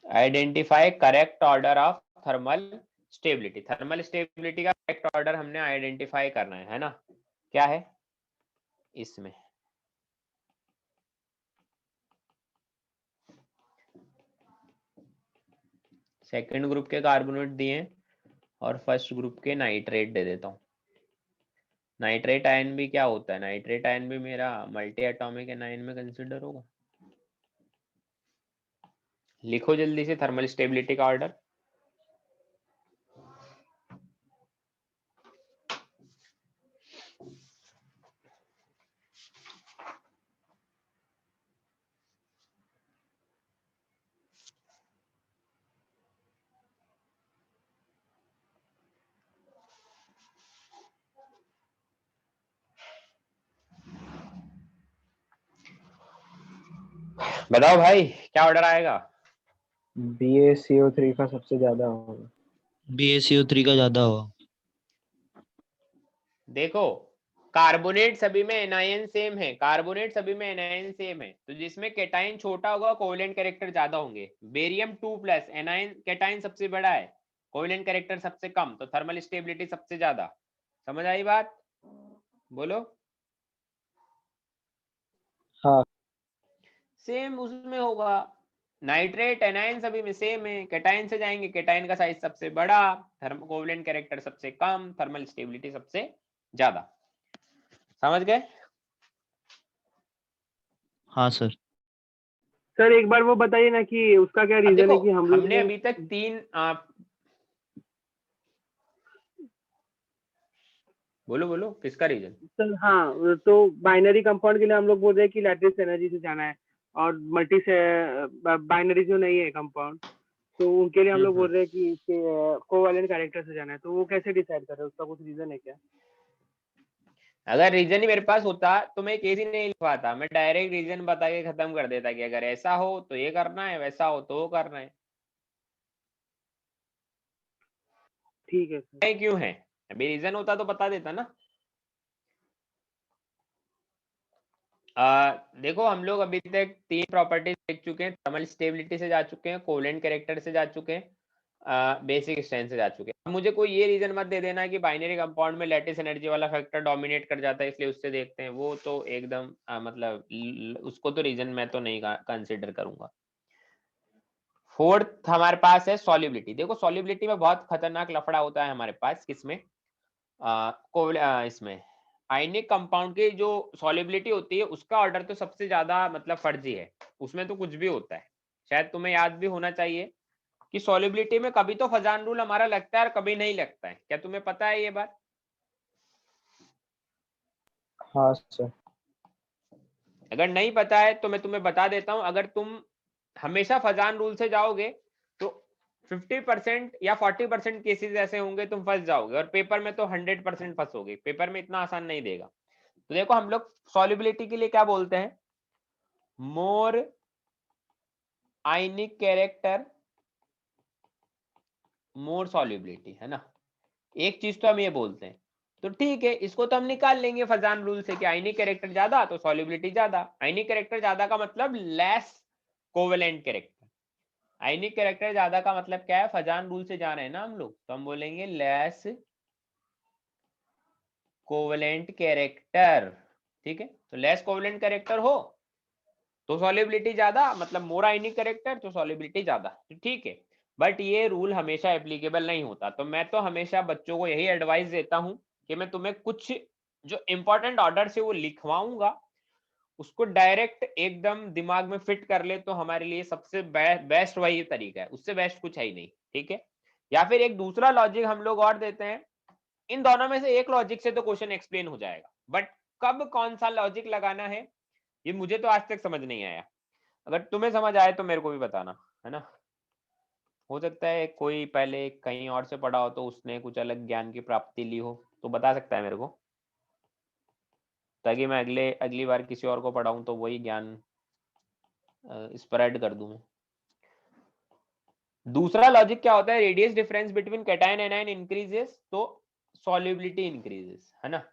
Identify correct order of thermal stability. Thermal stability का करेक्ट ऑर्डर हमने आइडेंटिफाई करना है ना? क्या है इसमें? सेकंड ग्रुप के कार्बोनेट दिए और फर्स्ट ग्रुप के नाइट्रेट दे देता हूँ। नाइट्रेट आयन भी क्या होता है? नाइट्रेट आयन भी मेरा मल्टी एटॉमिक एनायन में कंसिडर होगा। लिखो जल्दी से थर्मल स्टेबिलिटी का ऑर्डर। बताओ भाई क्या ऑर्डर आएगा? BaCO3 का सबसे ज्यादा होगा। BaCO3 का ज्यादा होगा। देखो कार्बोनेट सभी में एनायन सेम है, कार्बोनेट सभी में एनायन सेम है, तो जिसमें कैटाइन छोटा होगा कोवेलेंट कैरेक्टर ज्यादा होंगे। बेरियम 2+ एनायन कैटाइन सबसे बड़ा है, कोवेलेंट कैरेक्टर सबसे कम, तो थर्मल स्टेबिलिटी सबसे ज्यादा। समझ आई बात? बोलो। हाँ। सेम उसमें होगा, नाइट्रेट एनायन सभी में सेम है, कैटाइन से जाएंगे, कैटाइन का साइज सबसे बड़ा, थर्मल कोवेलेंट कैरेक्टर सबसे कम, थर्मल स्टेबिलिटी सबसे ज्यादा। समझ गए? हाँ सर। सर एक बार वो बताइए ना कि उसका क्या अब रीजन देखो है कि हम लोग हमने अभी तक 3 बोलो बोलो किसका रीजन? सर हाँ, तो बाइनरी कंपाउंड के लिए हम लोग बोल रहे हैं कि लैटिस एनर्जी से जाना है, और मल्टी से बाइनरी जो नहीं है कंपाउंड, तो उनके लिए हम लोग बोल रहे हैं कि इसके कोवैलेंट कैरेक्टर से जाना है। तो वो कैसे डिसाइड कर रहे हैं? उसका कुछ रीजन है क्या? अगर रीजन ही मेरे पास होता तो मैं केस ही नहीं लिखवाता, मैं डायरेक्ट रीजन बता के खत्म कर देता कि अगर ऐसा हो तो ये करना है, वैसा हो तो वो करना है। ठीक है सर। क्यों है? अभी रीजन होता तो बता देता ना। देखो हम लोग अभी तक 3 प्रॉपर्टीज देख चुके हैं, थर्मल स्टेबिलिटी से जा चुके हैं, कोवेलेंट कैरेक्टर से जा चुके हैं, बेसिक स्ट्रेंथ से जा चुके हैं। मुझे कोई ये रीजन मत दे देना कि बाइनरी कंपाउंड में लैटिस एनर्जी वाला फैक्टर डोमिनेट कर जाता है इसलिए उससे देखते हैं, वो तो एकदम मतलब उसको तो रीजन मैं तो नहीं कंसिडर करूंगा। फोर्थ हमारे पास है सॉल्युबिलिटी। देखो सॉल्युबिलिटी में बहुत खतरनाक लफड़ा होता है हमारे पास, किसमें? इसमें आयनिक कंपाउंड की जो सॉल्युबिलिटी होती है उसका ऑर्डर तो सबसे ज्यादा मतलब फर्जी है, उसमें तो कुछ भी होता है। शायद तुम्हें याद भी होना चाहिए कि सॉल्युबिलिटी में कभी तो फजान रूल हमारा लगता है और कभी नहीं लगता है। क्या तुम्हें पता है ये बात? हाँ सर। अगर नहीं पता है तो मैं तुम्हें बता देता हूं, अगर तुम हमेशा फजान रूल से जाओगे तो 50% या 40% केसेस ऐसे होंगे तुम फंस जाओगे, और पेपर में तो 100% फंसोगे। पेपर में इतना आसान नहीं देगा। तो देखो हम लोग सॉल्युबिलिटी के लिए क्या बोलते हैं? मोर आयनिक कैरेक्टर मोर सॉल्युबिलिटी, है ना? एक चीज तो हम ये बोलते हैं, तो ठीक है, इसको तो हम निकाल लेंगे फजान रूल से कि आयनिक कैरेक्टर ज्यादा तो सॉल्युबिलिटी ज्यादा। आयनिक कैरेक्टर ज्यादा का मतलब लेस कोवेलेंट कैरेक्टर। आयनिक कैरेक्टर ज्यादा का मतलब क्या है? फजान रूल से जा रहे हैं ना हम लोग, तो हम बोलेंगे लेस कोवेलेंट कैरेक्टर। ठीक है, तो लेस कोवेलेंट कैरेक्टर हो तो सॉल्युबिलिटी ज्यादा, मतलब मोर आयनिक कैरेक्टर तो सॉल्युबिलिटी ज्यादा, ठीक है। बट ये रूल हमेशा एप्लीकेबल नहीं होता, तो मैं तो हमेशा बच्चों को यही एडवाइस देता हूं कि मैं तुम्हें कुछ जो इंपॉर्टेंट ऑर्डर से वो लिखवाऊंगा, उसको डायरेक्ट एकदम दिमाग में फिट कर ले तो हमारे लिए सबसे बेस्ट वही तरीका है, उससे बेस्ट कुछ है ही नहीं। ठीक है, या फिर एक दूसरा लॉजिक हम लोग और देते हैं, इन दोनों में से एक लॉजिक से तो क्वेश्चन एक्सप्लेन हो जाएगा, बट कब कौन सा लॉजिक लगाना है ये मुझे तो आज तक समझ नहीं आया। अगर तुम्हें समझ आए तो मेरे को भी बताना, है ना? हो सकता है कोई पहले कहीं और से पढ़ा हो तो उसने कुछ अलग ज्ञान की प्राप्ति ली हो, तो बता सकता है मेरे को, ताकि मैं अगली बार किसी और को पढ़ाऊं तो वही ज्ञान स्प्रेड कर दूं मैं। दूसरा लॉजिक क्या होता है? Radius difference between cation anion increases तो सॉल्युबिलिटी इंक्रीजेस, है ना?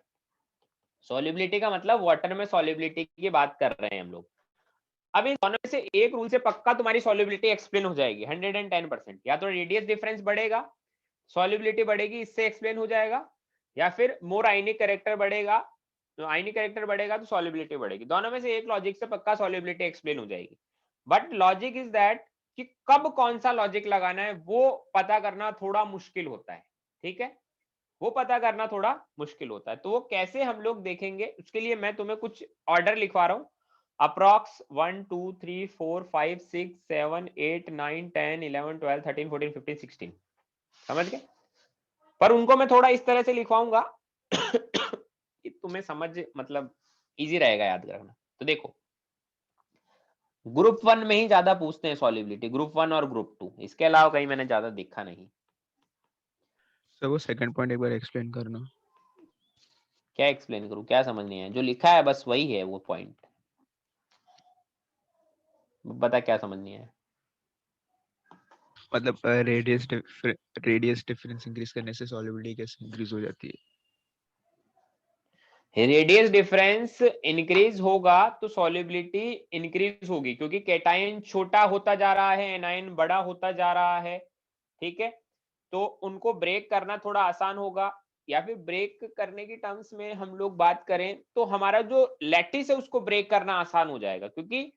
सॉल्युबिलिटी का मतलब वाटर में सॉल्युबिलिटी की बात कर रहे हैं हम लोग। अब इन दोनों में से एक रूल से पक्का तुम्हारी सॉल्युबिलिटी एक्सप्लेन हो जाएगी 110%। या तो रेडियस डिफरेंस बढ़ेगा, सॉल्युबिलिटी बढ़ेगी, इससे एक्सप्लेन हो जाएगा, या फिर मोर आयनिक कैरेक्टर बढ़ेगा, तो आयनिक कैरेक्टर बढ़ेगा तो सॉल्युबिलिटी बढ़ेगी। दोनों में से एक लॉजिक से पक्का सॉल्युबिलिटी एक्सप्लेन हो जाएगी। बट लॉजिक इज दैट कि कब कौन सा लॉजिक लगाना है वो पता करना थोड़ा मुश्किल होता है। ठीक है, वो पता करना थोड़ा मुश्किल होता है। तो वो कैसे हम लोग देखेंगे, उसके लिए मैं तुम्हें कुछ ऑर्डर लिखवा रहा हूँ। अप्रॉक्स 1 2 3 4 5 6 7 8 9 10 11 12 13 14 15 16, समझ गए? पर उनको मैं थोड़ा इस तरह से लिखवाऊंगा कि तुम्हें समझ मतलब इजी रहेगा याद रखना। तो देखो, ग्रुप 1 में ही ज्यादा पूछते हैं सॉल्युबिलिटी, ग्रुप 1 और ग्रुप 2, इसके अलावा कहीं मैंने ज्यादा देखा नहीं। सर वो सेकंड पॉइंट एक बार एक्सप्लेन करना। क्या एक्सप्लेन करूं, क्या समझ नहीं है? जो लिखा है बस वही है वो पॉइंट, बता क्या समझ नहीं है? मतलब रेडियस डिफरेंस इंक्रीज करने से सॉल्युबिलिटी कैसे इंक्रीज हो जाती है? रेडियस डिफरेंस इंक्रीज होगा तो सॉल्युबिलिटी इंक्रीज होगी, क्योंकि कैटायन छोटा होता जा रहा है, एनायन बड़ा होता जा रहा है। ठीक है, तो उनको ब्रेक करना थोड़ा आसान होगा। या फिर ब्रेक करने की टर्म्स में हम लोग बात करें तो हमारा जो लैटिस है उसको ब्रेक करना आसान हो जाएगा, क्योंकि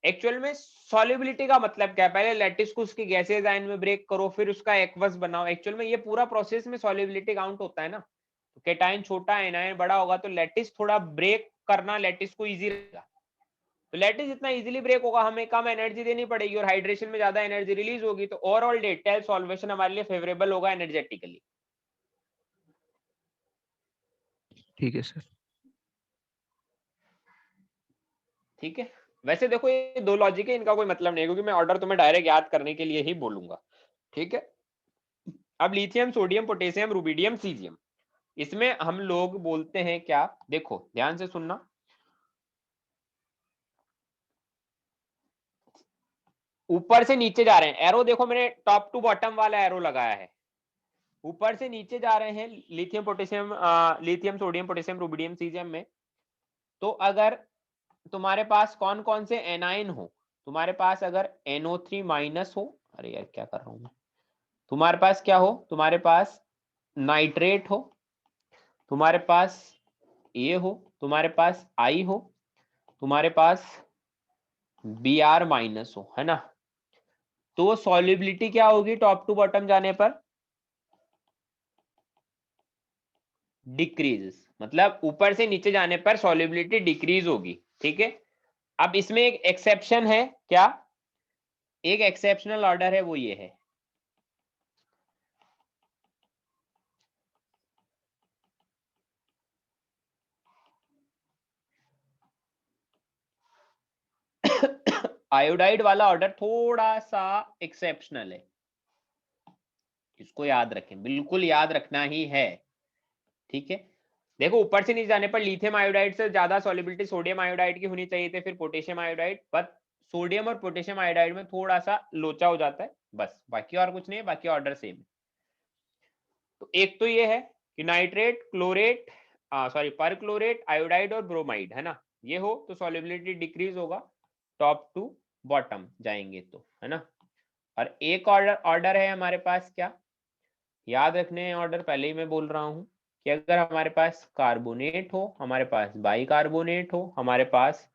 एक्चुअल में सॉल्युबिलिटी का मतलब क्या है? पहले लैटिस को उसकी गैसेज आयन में ब्रेक करो, फिर उसका एक्वस बनाओ। एक्चुअल में ये पूरा प्रोसेस में सॉल्युबिलिटी काउंट होता है ना। तो कैटायन छोटा है, एनायन बड़ा होगा, तो लैटिस थोड़ा ब्रेक करना लैटिस को इजी रहेगा। तो लैटिस जितना इजीली ब्रेक होगा, हमें कम एनर्जी देनी पड़ेगी और हाइड्रेशन में ज्यादा एनर्जी रिलीज होगी, तो ओवरऑल डिटेल सॉल्वेशन हमारे लिए फेवरेबल होगा एनर्जेटिकली। ठीक है सर। ठीक है, वैसे देखो ये दो लॉजिक है, इनका कोई मतलब नहीं है, क्योंकि मैं ऑर्डर तुम्हें डायरेक्ट याद करने के लिए ही बोलूंगा। ठीक है, अब lithium, sodium, potassium, rubidium, caesium, इसमें हम लोग बोलते हैं क्या? देखो ध्यान से सुनना। ऊपर से नीचे जा रहे हैं, एरो देखो मैंने टॉप टू बॉटम वाला एरो लगाया है। ऊपर से नीचे जा रहे हैं lithium potassium, lithium sodium potassium rubidium caesium में। तो अगर तुम्हारे पास कौन कौन से एनाइन हो, तुम्हारे पास अगर NO3 माइनस हो, अरे यार क्या कर रहा हूं मैं, तुम्हारे पास क्या हो? तुम्हारे पास नाइट्रेट हो, तुम्हारे पास ए हो, तुम्हारे पास आई हो, तुम्हारे पास Br माइनस हो, है ना? तो सॉल्युबिलिटी क्या होगी टॉप टू बॉटम जाने पर? डिक्रीज, मतलब ऊपर से नीचे जाने पर सॉल्युबिलिटी डिक्रीज होगी। ठीक है, अब इसमें एक एक्सेप्शन है। क्या? एक एक्सेप्शनल ऑर्डर है, वो ये है आयोडाइड वाला ऑर्डर थोड़ा सा एक्सेप्शनल है, इसको याद रखें, बिल्कुल याद रखना ही है। ठीक है, देखो ऊपर से नीचे जाने पर लिथियम आयोडाइड से ज्यादा सॉल्युबिलिटी सोडियम आयोडाइड की होनी चाहिए थी, फिर पोटेशियम आयोडाइड, बट सोडियम और पोटेशियम आयोडाइड में थोड़ा सा लोचा हो जाता है, बस बाकी और कुछ नहीं है, बाकी ऑर्डर सेम है। तो एक तो ये है कि नाइट्रेट, क्लोरेट, सॉरी पर क्लोरेट, आयोडाइड और ब्रोमाइड, है ना, ये हो तो सॉल्युबिलिटी डिक्रीज होगा टॉप टू बॉटम जाएंगे तो, है ना। और एक ऑर्डर है हमारे पास, क्या याद रखने ऑर्डर, पहले ही मैं बोल रहा हूं कि अगर हमारे पास कार्बोनेट हो, हमारे पास बाइकार्बोनेट हो, हमारे पास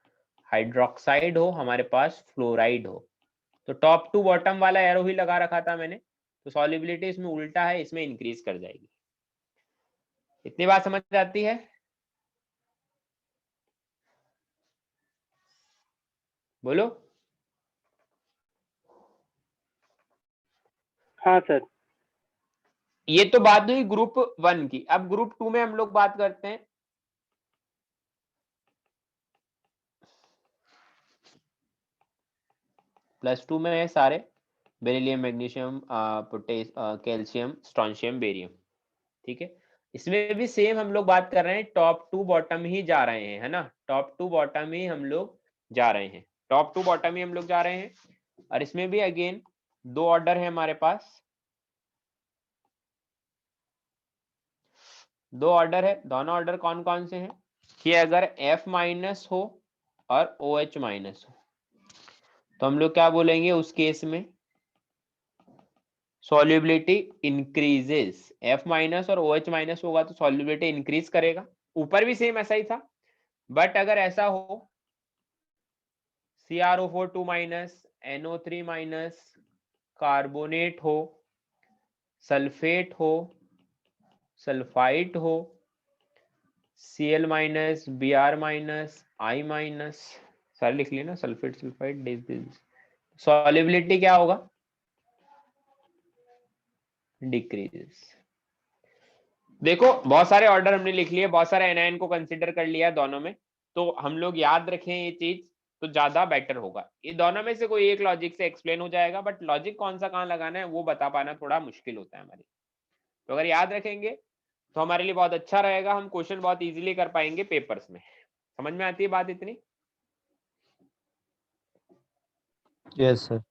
हाइड्रोक्साइड हो, हमारे पास फ्लोराइड हो, तो टॉप टू बॉटम वाला एरो ही लगा रखा था मैंने, तो सॉल्युबिलिटी इसमें उल्टा है, इसमें इंक्रीज कर जाएगी। इतनी बात समझ आती है? बोलो। हाँ सर। ये तो बात हुई ग्रुप 1 की। अब ग्रुप 2 में हम लोग बात करते हैं। +2 में है सारे, beryllium, magnesium, calcium, strontium, barium. ठीक है, इसमें भी सेम हम लोग बात कर रहे हैं, टॉप टू बॉटम ही जा रहे हैं, है ना, टॉप टू बॉटम ही हम लोग जा रहे हैं, टॉप टू बॉटम ही हम लोग जा रहे हैं। और इसमें भी अगेन दो ऑर्डर है हमारे पास, दो ऑर्डर है। दोनों ऑर्डर कौन कौन से हैं कि अगर F- हो और OH- हो, तो हम लोग क्या बोलेंगे उस केस में, सॉल्युबिलिटी इंक्रीजेस, F माइनस और OH माइनस होगा तो सॉल्युबिलिटी इंक्रीज करेगा। ऊपर भी सेम ऐसा ही था, बट अगर ऐसा हो CrO4 2 minus, NO3 minus, carbonate हो, सल्फेट हो, सल्फाइट हो, Cl minus, Br minus, I minus, सारे लिख लिए ना, सल्फेट सल्फाइट, सॉल्युबिलिटी क्या होगा, डिक्रीजेस। देखो बहुत सारे ऑर्डर हमने लिख लिए, बहुत सारे एनायन को कंसीडर कर लिया दोनों में, तो हम लोग याद रखें ये चीज तो ज्यादा बेटर होगा। ये दोनों में से कोई एक लॉजिक से एक्सप्लेन हो जाएगा, बट लॉजिक कौन सा कहाँ लगाना है वो बता पाना थोड़ा मुश्किल होता है हमारे। तो अगर याद रखेंगे तो हमारे लिए बहुत अच्छा रहेगा, हम क्वेश्चन बहुत इजीली कर पाएंगे पेपर्स में। समझ में आती है बात इतनी? Yes sir.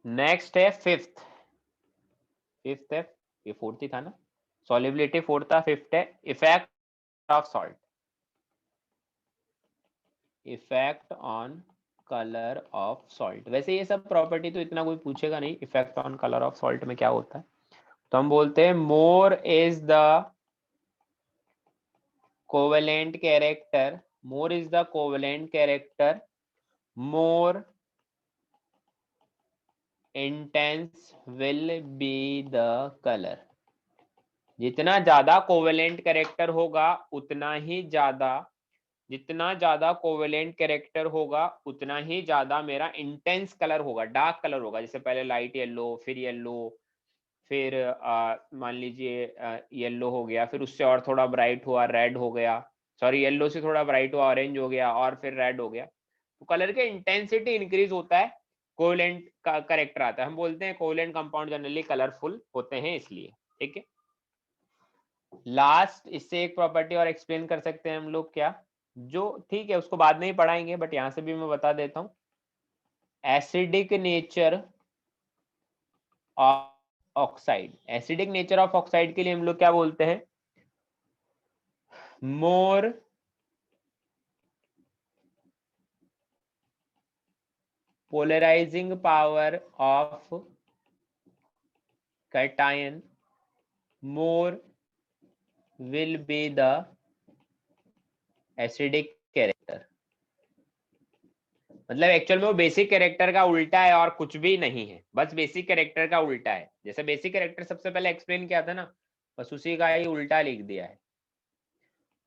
नेक्स्ट है फिफ्थ है, ये फोर्थ ही था ना, सॉल्युबिलिटी फोर्थ था, फिफ्थ है effect of salt, effect on colour of salt. वैसे ये सब प्रॉपर्टी तो इतना कोई पूछेगा नहीं, effect on colour of salt में क्या होता है। तो हम बोलते हैं more is the covalent character, more is the covalent character, more intense will be the colour. जितना ज्यादा कोवेलेंट कैरेक्टर होगा उतना ही ज्यादा, जितना ज्यादा कोवेलेंट कैरेक्टर होगा उतना ही ज्यादा मेरा इंटेंस कलर होगा, डार्क कलर होगा। जैसे पहले लाइट येलो, फिर येलो, फिर मान लीजिए येलो हो गया, फिर उससे और थोड़ा ब्राइट हुआ रेड हो गया, सॉरी येलो से थोड़ा ब्राइट हुआ ऑरेंज हो गया, और फिर रेड हो गया। तो कलर के इंटेंसिटी इंक्रीज होता है, कोवेलेंट का कैरेक्टर आता है। हम बोलते हैं कोवेलेंट कंपाउंड जनरली कलरफुल होते हैं इसलिए। ठीक है, लास्ट इससे एक प्रॉपर्टी और एक्सप्लेन कर सकते हैं हम लोग, क्या, जो ठीक है उसको बाद में ही पढ़ाएंगे, बट यहां से भी मैं बता देता हूं, acidic nature of oxide. Acidic nature of oxide के लिए हम लोग क्या बोलते हैं, more polarising power of cation, more will be the acidic character। मतलब एक्चुअल में वो बेसिक कैरेक्टर का उल्टा है और कुछ भी नहीं है, बस बेसिक कैरेक्टर का उल्टा है। जैसे बेसिक कैरेक्टर सबसे पहले एक्सप्लेन किया था ना, बस उसी का ही उल्टा लिख दिया है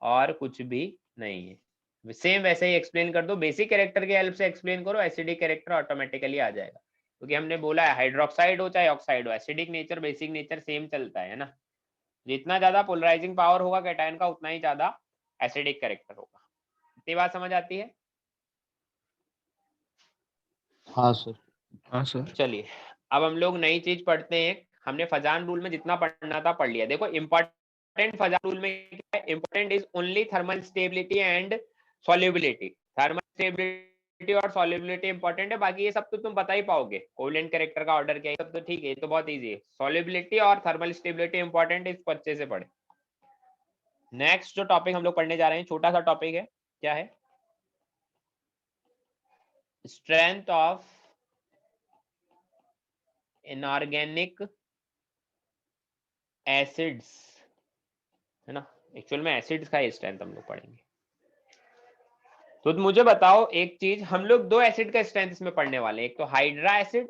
और कुछ भी नहीं है। सेम वैसे ही एक्सप्लेन कर दो, बेसिक कैरेक्टर के हेल्प से एक्सप्लेन करो, एसिडिक कैरेक्टर ऑटोमेटिकली आ जाएगा। क्योंकि हमने बोला है हाइड्रोक्साइड हो चाहे ऑक्साइड हो, acidic nature basic nature same चलता है ना। जितना ज्यादा पोलराइजिंग पावर होगा कैटायन का उतना ही ज्यादा एसिडिक कैरेक्टर होगा। इतनी बात समझ आती है? हाँ सर। हाँ सर। चलिए अब हम लोग नई चीज पढ़ते हैं। हमने फजान रूल में जितना पढ़ना था पढ़ लिया। देखो इंपॉर्टेंट फजान रूल में क्या है, important is only thermal stability and solubility. Thermal stability और सॉल्युबिलिटी इंपॉर्टेंट है, बाकी ये सब तो तुम बता ही पाओगे, कोवेलेंट कैरेक्टर का ऑर्डर क्या है सब तो ठीक है, ये तो बहुत इजी है। सॉल्युबिलिटी और थर्मल स्टेबिलिटी इंपॉर्टेंट है, इसको अच्छे से पढ़े। नेक्स्ट जो टॉपिक हम लोग पढ़ने जा रहे हैं छोटा सा टॉपिक है, क्या है, स्ट्रेंथ ऑफ इनऑर्गेनिक एसिड्स, है ना। एक्चुअल में एसिड्स का स्ट्रेंथ हम लोग पढ़ेंगे। तो मुझे बताओ एक चीज, हम लोग दो एसिड का स्ट्रेंथ इसमें पढ़ने वाले हैं, एक तो हाइड्रा एसिड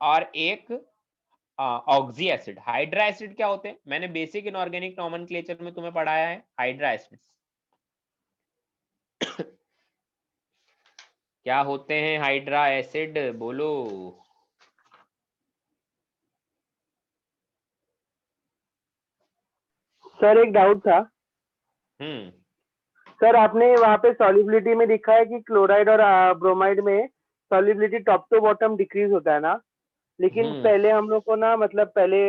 और एक ऑक्सी एसिड। हाइड्रा एसिड क्या होते हैं, मैंने बेसिक इनऑर्गेनिक नॉमेनक्लेचर में तुम्हें पढ़ाया है हाइड्रा एसिड क्या होते हैं। हाइड्रा एसिड बोलो। सर एक डाउट था सर, आपने वहाँ पे सॉल्युबिलिटी में लिखा है कि क्लोराइड और ब्रोमाइड में solubility top to bottom decrease होता है ना, लेकिन पहले हम लोग को ना मतलब पहले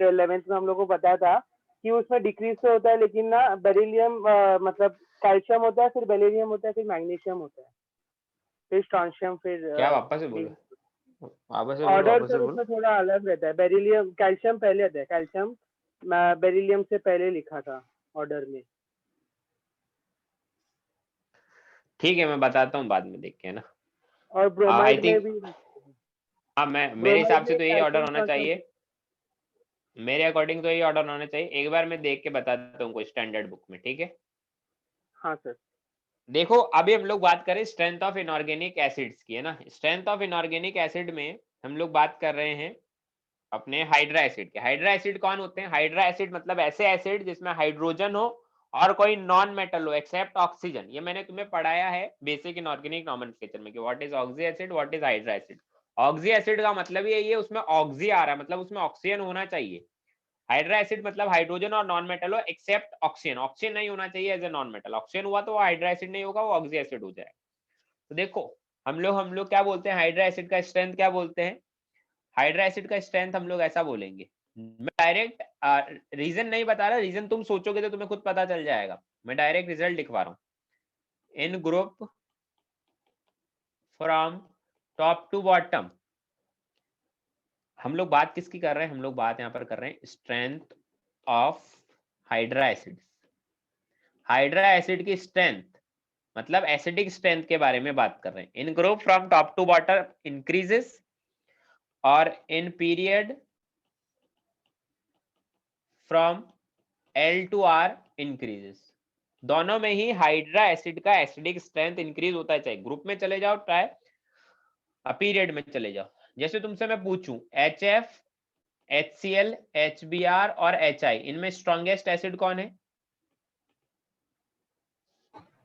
11th में हम लोग को पता था कि उसमें डिक्रीज तो होता है, लेकिन ना बेरिलियम मतलब कैल्शियम होता है, फिर बेरिलियम होता है, फिर मैग्नीशियम होता है, फिर स्ट्रोंशियम, फिर क्या वापस से बोलो, वापस से बोलो, ऑर्डर वापस से सर बोलो। उसमें थोड़ा अलग रहता है। बेरिलियम कैल्शियम पहले आता है, कैल्शियम बेरिलियम से पहले लिखा था ऑर्डर में। ठीक है मैं बताता हूँ बाद में देख के, है ना। और ब्रोमाइड में think- भी हाँ, मेरे ब्रोमाइड हिसाब से में तो यही ऑर्डर टाइटेनियम होना का चाहिए, मेरे अकॉर्डिंग तो यही ऑर्डर होना चाहिए। एक बार मैं देख के बताता हूँ कोई स्टैंडर्ड बुक में, ठीक है। हाँ सर। देखो अभी हम लोग बात करें स्ट्रेंथ ऑफ इनऑर्गेनिक एसिड्स की, है ना। स्ट्रेंथ ऑफ इनऑर्गेनिक एसिड में हम लोग बात कर रहे हैं अपने हाइड्रा एसिड के। हाइड्रा एसिड कौन होते हैं? हाइड्रा एसिड मतलब ऐसे एसिड जिसमें हाइड्रोजन हो और कोई नॉन मेटल हो एक्सेप्ट ऑक्सीजन। ये मैंने तुम्हें पढ़ाया है बेसिक इनऑर्गेनिक नॉमेनक्लेचर में कि what is oxy acid, what is hydra acid. Oxy acid का मतलब यही है उसमें ऑक्सी आ रहा है, मतलब उसमें ऑक्सीजन होना चाहिए। हाइड्रा एसिड मतलब हाइड्रोजन और नॉन मेटल हो एक्सेप्ट ऑक्सीजन, ऑक्सीजन नहीं होना चाहिए as a non metal. Oxygen हुआ तो वो हाइड्रा एसिड नहीं होगा, वो ऑक्सी एसिड हो जाएगा। तो देखो हम लोग क्या बोलते हैं, हाइड्रा एसिड का स्ट्रेंथ क्या बोलते हैं? हाइड्रा एसिड का स्ट्रेंथ हम लोग ऐसा बोलेंगे, मैं डायरेक्ट रीजन नहीं बता रहा, रीजन तुम सोचोगे तो तुम्हें खुद पता चल जाएगा, मैं डायरेक्ट रिजल्ट लिखवा रहा हूं। In group from top to bottom, हम लोग बात किसकी कर रहे हैं? हम लोग बात यहाँ पर कर रहे हैं strength of hydra acid. Hydra acid की स्ट्रेंथ मतलब एसिडिक स्ट्रेंथ के बारे में बात कर रहे हैं। In group from top to bottom increases और in period from L to R increases. दोनों में ही हाइड्रा एसिड का एसिडिक स्ट्रेंथ इंक्रीज होता है, चाहे ग्रुप में चले जाओ चाहे पीरियड में चले जाओ। जैसे तुमसे मैं पूछूं HF, HCl, HBr और HI, इनमें स्ट्रॉन्गेस्ट एसिड कौन है?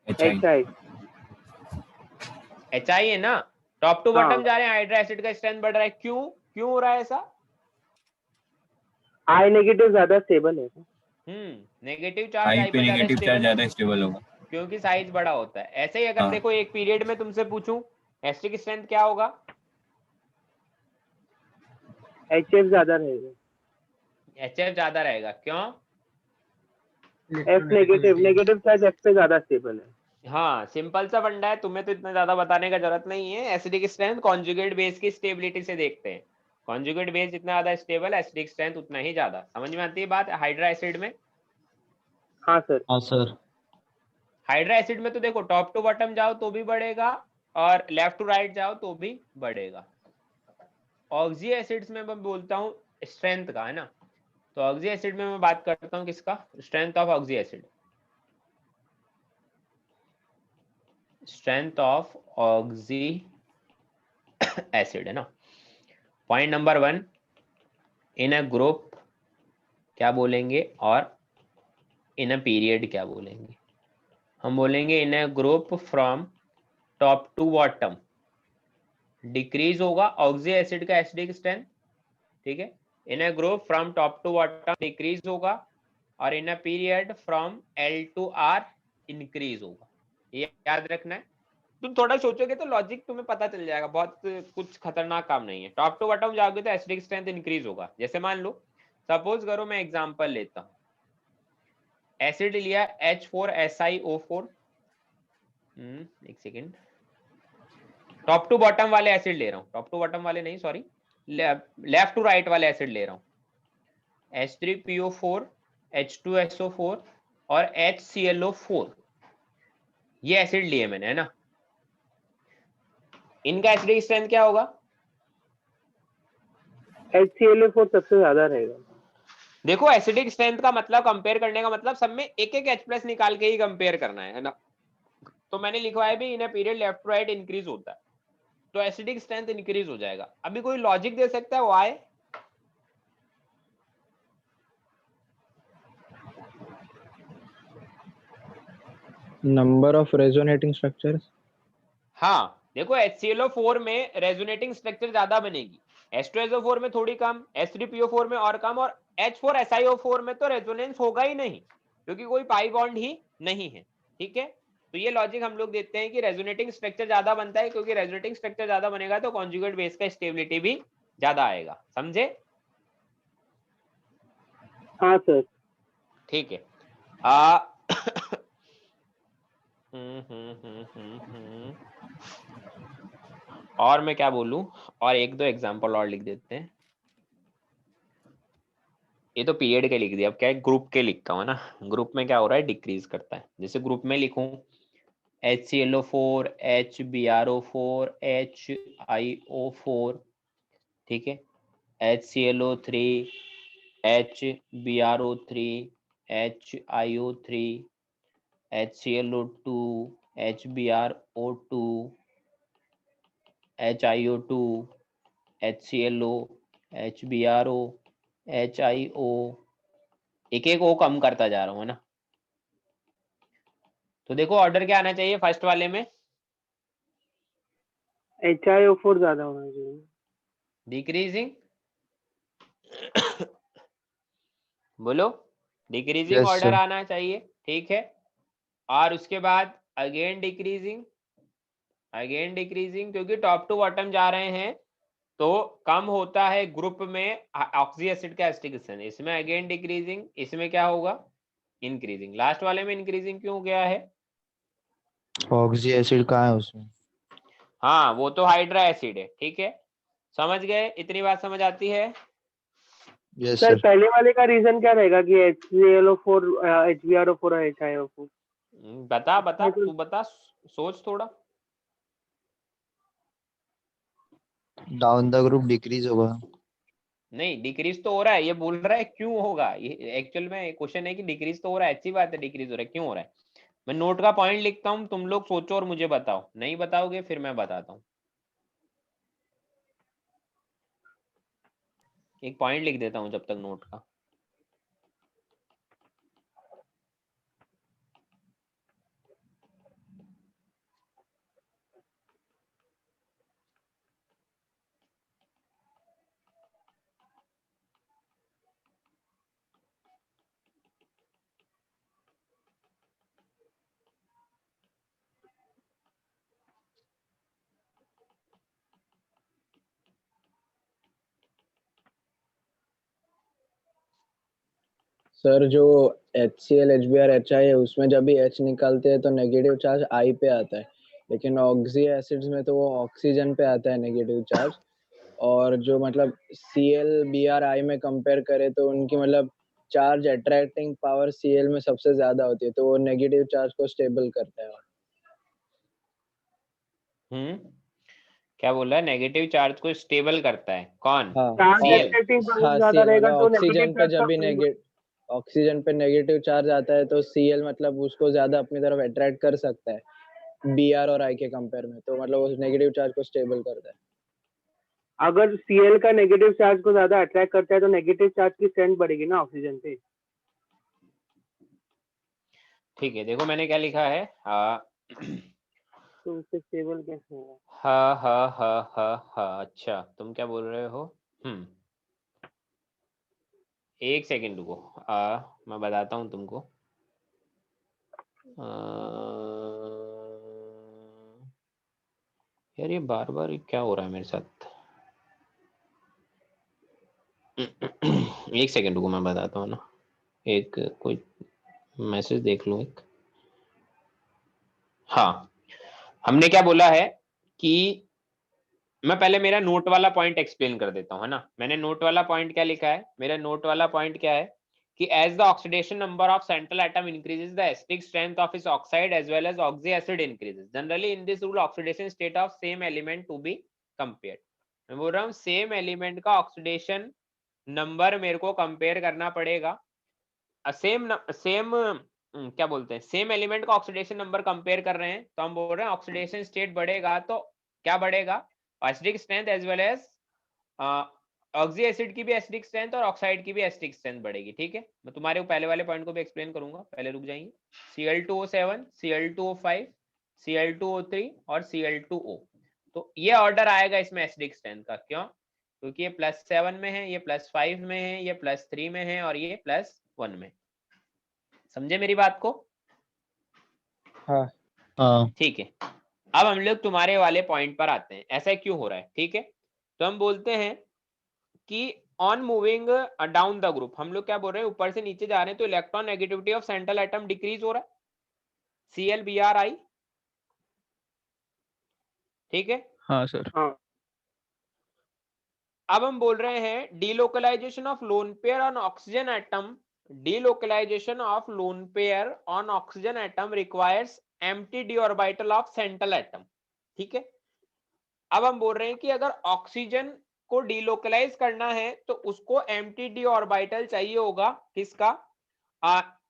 HI HI है ना। टॉप टू हाँ। बॉटम जा रहे हैं, हाइड्रा एसिड का स्ट्रेंथ बढ़ रहा है, क्यों हो रहा है ऐसा? I नेगेटिव ज्यादा स्टेबल है। नेगेटिव चार्ज आई पे नेगेटिव चार्ज ज्यादा स्टेबल होगा क्योंकि साइज बड़ा होता है। ऐसे ही अगर हाँ। देखो एक पीरियड में तुमसे पूछूं एसिडिक स्ट्रेंथ क्या होगा? HF ज्यादा रहेगा। HF ज्यादा रहेगा, क्यों? F नेगेटिव चार्ज F पे ज्यादा स्टेबल है। हाँ, सिंपल सा फंडा है, तुम्हें तो इतना ज्यादा बताने का जरूरत नहीं है। एसिडिक स्ट्रेंथ कॉन्जुगेट बेस की स्टेबिलिटी से देखते हैं, कॉन्जुगेट बेस जितना ज्यादा स्टेबल, एसिडिक स्ट्रेंथ उतना ही ज्यादा। समझ में आती है बात हाइड्रा एसिड में? हाँ सर। हाँ सर। हाइड्रा एसिड में तो देखो टॉप टू बॉटम जाओ तो भी बढ़ेगा और लेफ्ट टू राइट जाओ तो भी बढ़ेगा। ऑक्सी एसिड्स में मैं बोलता हूँ स्ट्रेंथ का, है ना। तो ऑक्सी एसिड में मैं बात करता हूँ किसका? Strength of oxy acid. Strength of oxy acid, है ना। Point number 1, in a group क्या बोलेंगे और इन अ पीरियड क्या बोलेंगे? हम बोलेंगे in a group from top to bottom decrease होगा ऑक्सी एसिड का एसिडिक स्ट्रेंथ, ठीक है। In a group from top to bottom decrease होगा और in a period from L to R increase होगा। ये याद रखना है। तुम थोड़ा सोचोगे तो लॉजिक तुम्हें पता चल जाएगा, बहुत कुछ खतरनाक काम नहीं है। टॉप टू बॉटम जाओगे तो एसिडिक स्ट्रेंथ इंक्रीज होगा। जैसे मान लो सपोज करो, मैं एग्जांपल लेता हूँ, एसिड लिया H4SiO4, एक सेकेंड, टॉप टू बॉटम वाले एसिड ले रहा हूँ, टॉप टू बॉटम वाले नहीं सॉरी, लेफ्ट टू राइट वाले एसिड ले रहा हूँ, H3PO4, H2SO4 और HClO4, ये एसिड लिए मैंने, है ना। इनका एसिडिक स्ट्रेंथ क्या होगा? HClO4 सबसे ज्यादा रहेगा। देखो एसिडिक स्ट्रेंथ का मतलब, कंपेयर करने का मतलब सब में एक एक H+ निकाल के ही कंपेयर करना है ना। तो मैंने लिखवाया भी in period left right increase होता है तो एसिडिक स्ट्रेंथ इंक्रीज हो जाएगा। अभी कोई लॉजिक दे सकता है why? Number of resonating structures. हाँ देखो HClO4 में रेजोनेटिंग स्ट्रक्चर ज्यादा बनेगी, H2SO4 में थोड़ी कम, H3PO4 में और कम, और H4SiO4 में तो रेजोनेंस होगा ही नहीं क्योंकि कोई पाई बॉन्ड ही नहीं है, ठीक है। तो ये लॉजिक हम लोग देते हैं कि रेजोनेटिंग स्ट्रक्चर ज्यादा बनता है, क्योंकि रेजोनेटिंग स्ट्रक्चर ज्यादा बनेगा तो कॉन्जुगेट बेस का स्टेबिलिटी भी ज्यादा आएगा। समझे? हाँ सर। ठीक है। और मैं क्या बोलूं, और एक दो एग्जांपल और लिख देते हैं। ये तो पीरियड के लिख दिया, अब क्या है ग्रुप के लिखता हूँ ना। ग्रुप में क्या हो रहा है, डिक्रीज करता है। जैसे ग्रुप में लिखूं HClO4 HbRO4 HiO4, ठीक है, HClO3 HbRO3 HiO3 HClO2 HbRO2 HiO2 HClO HbRO HiO, एक एक ओ कम करता जा रहा हूँ, है ना। तो देखो ऑर्डर क्या आना चाहिए फर्स्ट वाले में, HiO4 ज्यादा होना चाहिए। डिक्रीजिंग, बोलो, डिक्रीजिंग Yes, ऑर्डर sir. आना चाहिए, ठीक है। और उसके बाद अगेन डिक्रीजिंग, अगेन डिक्रीजिंग, क्योंकि टॉप टू बॉटम जा रहे हैं तो कम होता है ग्रुप में ऑक्सी एसिड का एस्टिकेशन, इसमें अगेन डिक्रीजिंग, इसमें क्या होगा, इंक्रीजिंग। लास्ट वाले में इंक्रीजिंग क्यों हो गया है? ऑक्सी एसिड कहाँ है उसमें? हाँ वो तो हाइड्रा एसिड है, ठीक है, समझ गए, इतनी बात समझ आती है। Yes sir sir. पहले वाले का रीजन क्या रहेगा कि HClO4 HbRO4 और HiO4? बता बता, तू बता, सोच थोड़ा। डाउन द ग्रुप डिक्रीज होगा. नहीं, डिक्रीज तो हो रहा है, ये बोल रहा है क्यों होगा, ये एक्चुअल में क्वेश्चन है कि डिक्रीज तो हो रहा है, अच्छी बात है, डिक्रीज हो रहा है, क्यों हो रहा है। मैं नोट का पॉइंट लिखता हूँ, तुम लोग सोचो और मुझे बताओ, नहीं बताओगे फिर मैं बताता हूँ। एक पॉइंट लिख देता हूँ जब तक नोट का। सर जो HCl HBr HI है उसमें जब भी H निकालते हैं तो नेगेटिव चार्ज I पे आता है, लेकिन ऑक्सी एसिड्स में तो वो ऑक्सीजन पे आता है नेगेटिव चार्ज। और जो मतलब Cl Br I में कंपेयर करें तो उनकी मतलब चार्ज अट्रैक्टिंग पावर Cl में सबसे ज्यादा होती है, तो वो नेगेटिव चार्ज को स्टेबल करता है। क्या बोल रहा है, नेगेटिव चार्ज को स्टेबल करता है कौन? हाँ चार्ज Cl, अट्रैक्टिंग पावर हाँ ज्यादा Cl रहेगा मतलब तो नेगेटिव ऑक्सीजन पे चार्ज जब भी ऑक्सीजन पे नेगेटिव चार्ज आता है तो Cl मतलब उसको ज्यादा अपनी तरफ अट्रैक्ट कर सकता है Br और I के कंपेयर में, तो मतलब उस नेगेटिव चार्ज को स्टेबल करता है। अगर Cl का नेगेटिव चार्ज को ज्यादा अट्रैक्ट करता है तो नेगेटिव चार्ज की स्ट्रेंथ बढ़ेगी ना ऑक्सीजन पे। ठीक है, देखो मैंने क्या लिखा है, तो उससे स्टेबल कैसे होगा? हा, अच्छा तुम क्या बोल रहे हो? एक सेकेंड रुको, मैं बताता हूँ तुमको। यार ये बार बार क्या हो रहा है मेरे साथ, एक सेकेंड रुको मैं बताता हूँ ना, एक कोई मैसेज देख लो एक। हाँ, हमने क्या बोला है कि मैं पहले मेरा नोट वाला पॉइंट एक्सप्लेन कर देता हूँ, है ना। मैंने नोट वाला पॉइंट क्या लिखा है, मेरा नोट वाला पॉइंट क्या है कि as the oxidation number of central atom increases the acidic strength of its oxide as well as oxy acid increases generally in this rule oxidation state of same element to be compared. मैं बोल रहा हूँ same element का oxidation number मेरे को compare करना पड़ेगा, same क्या बोलते हैं, सेम एलिमेंट का ऑक्सीडेशन नंबर कंपेयर कर रहे हैं तो हम बोल रहे हैं ऑक्सीडेशन स्टेट बढ़ेगा तो क्या बढ़ेगा, acidic strength as well as oxy acid की भी एसिडिक स्ट्रेंथ और ऑक्साइड की भी एसिडिक स्ट्रेंथ बढ़ेगी, ठीक है। मैं तुम्हारे पहले वाले पॉइंट को भी एक्सप्लेन करूंगा, पहले रुक जाइए। Cl2O7 Cl2O5 Cl2O3 और Cl2O, तो ये ऑर्डर आएगा इसमें एसिडिक स्ट्रेंथ का, क्यों? क्योंकि ये +7 में है, ये +5 में है, ये +3 में है और ये +1 में। समझे मेरी बात को? हाँ हाँ ठीक है, अब हम लोग तुम्हारे वाले पॉइंट पर आते हैं, ऐसा क्यों हो रहा है, ठीक है। तो हम बोलते हैं कि on moving down the group, हम लोग क्या बोल रहे हैं, ऊपर से नीचे जा रहे हैं तो electron negativity of central atom decrease हो रहा है, ClBrI, ठीक है। हाँ सर। हाँ अब हम बोल रहे हैं delocalisation of lone pair on oxygen atom, delocalisation of lone pair on oxygen atom requires empty d orbital of central atom. ठीक है, अब हम बोल रहे हैं कि अगर ऑक्सीजन को डीलोकलाइज करना है तो उसको एम्प्टी डी ऑर्बिटल चाहिए होगा, किसका,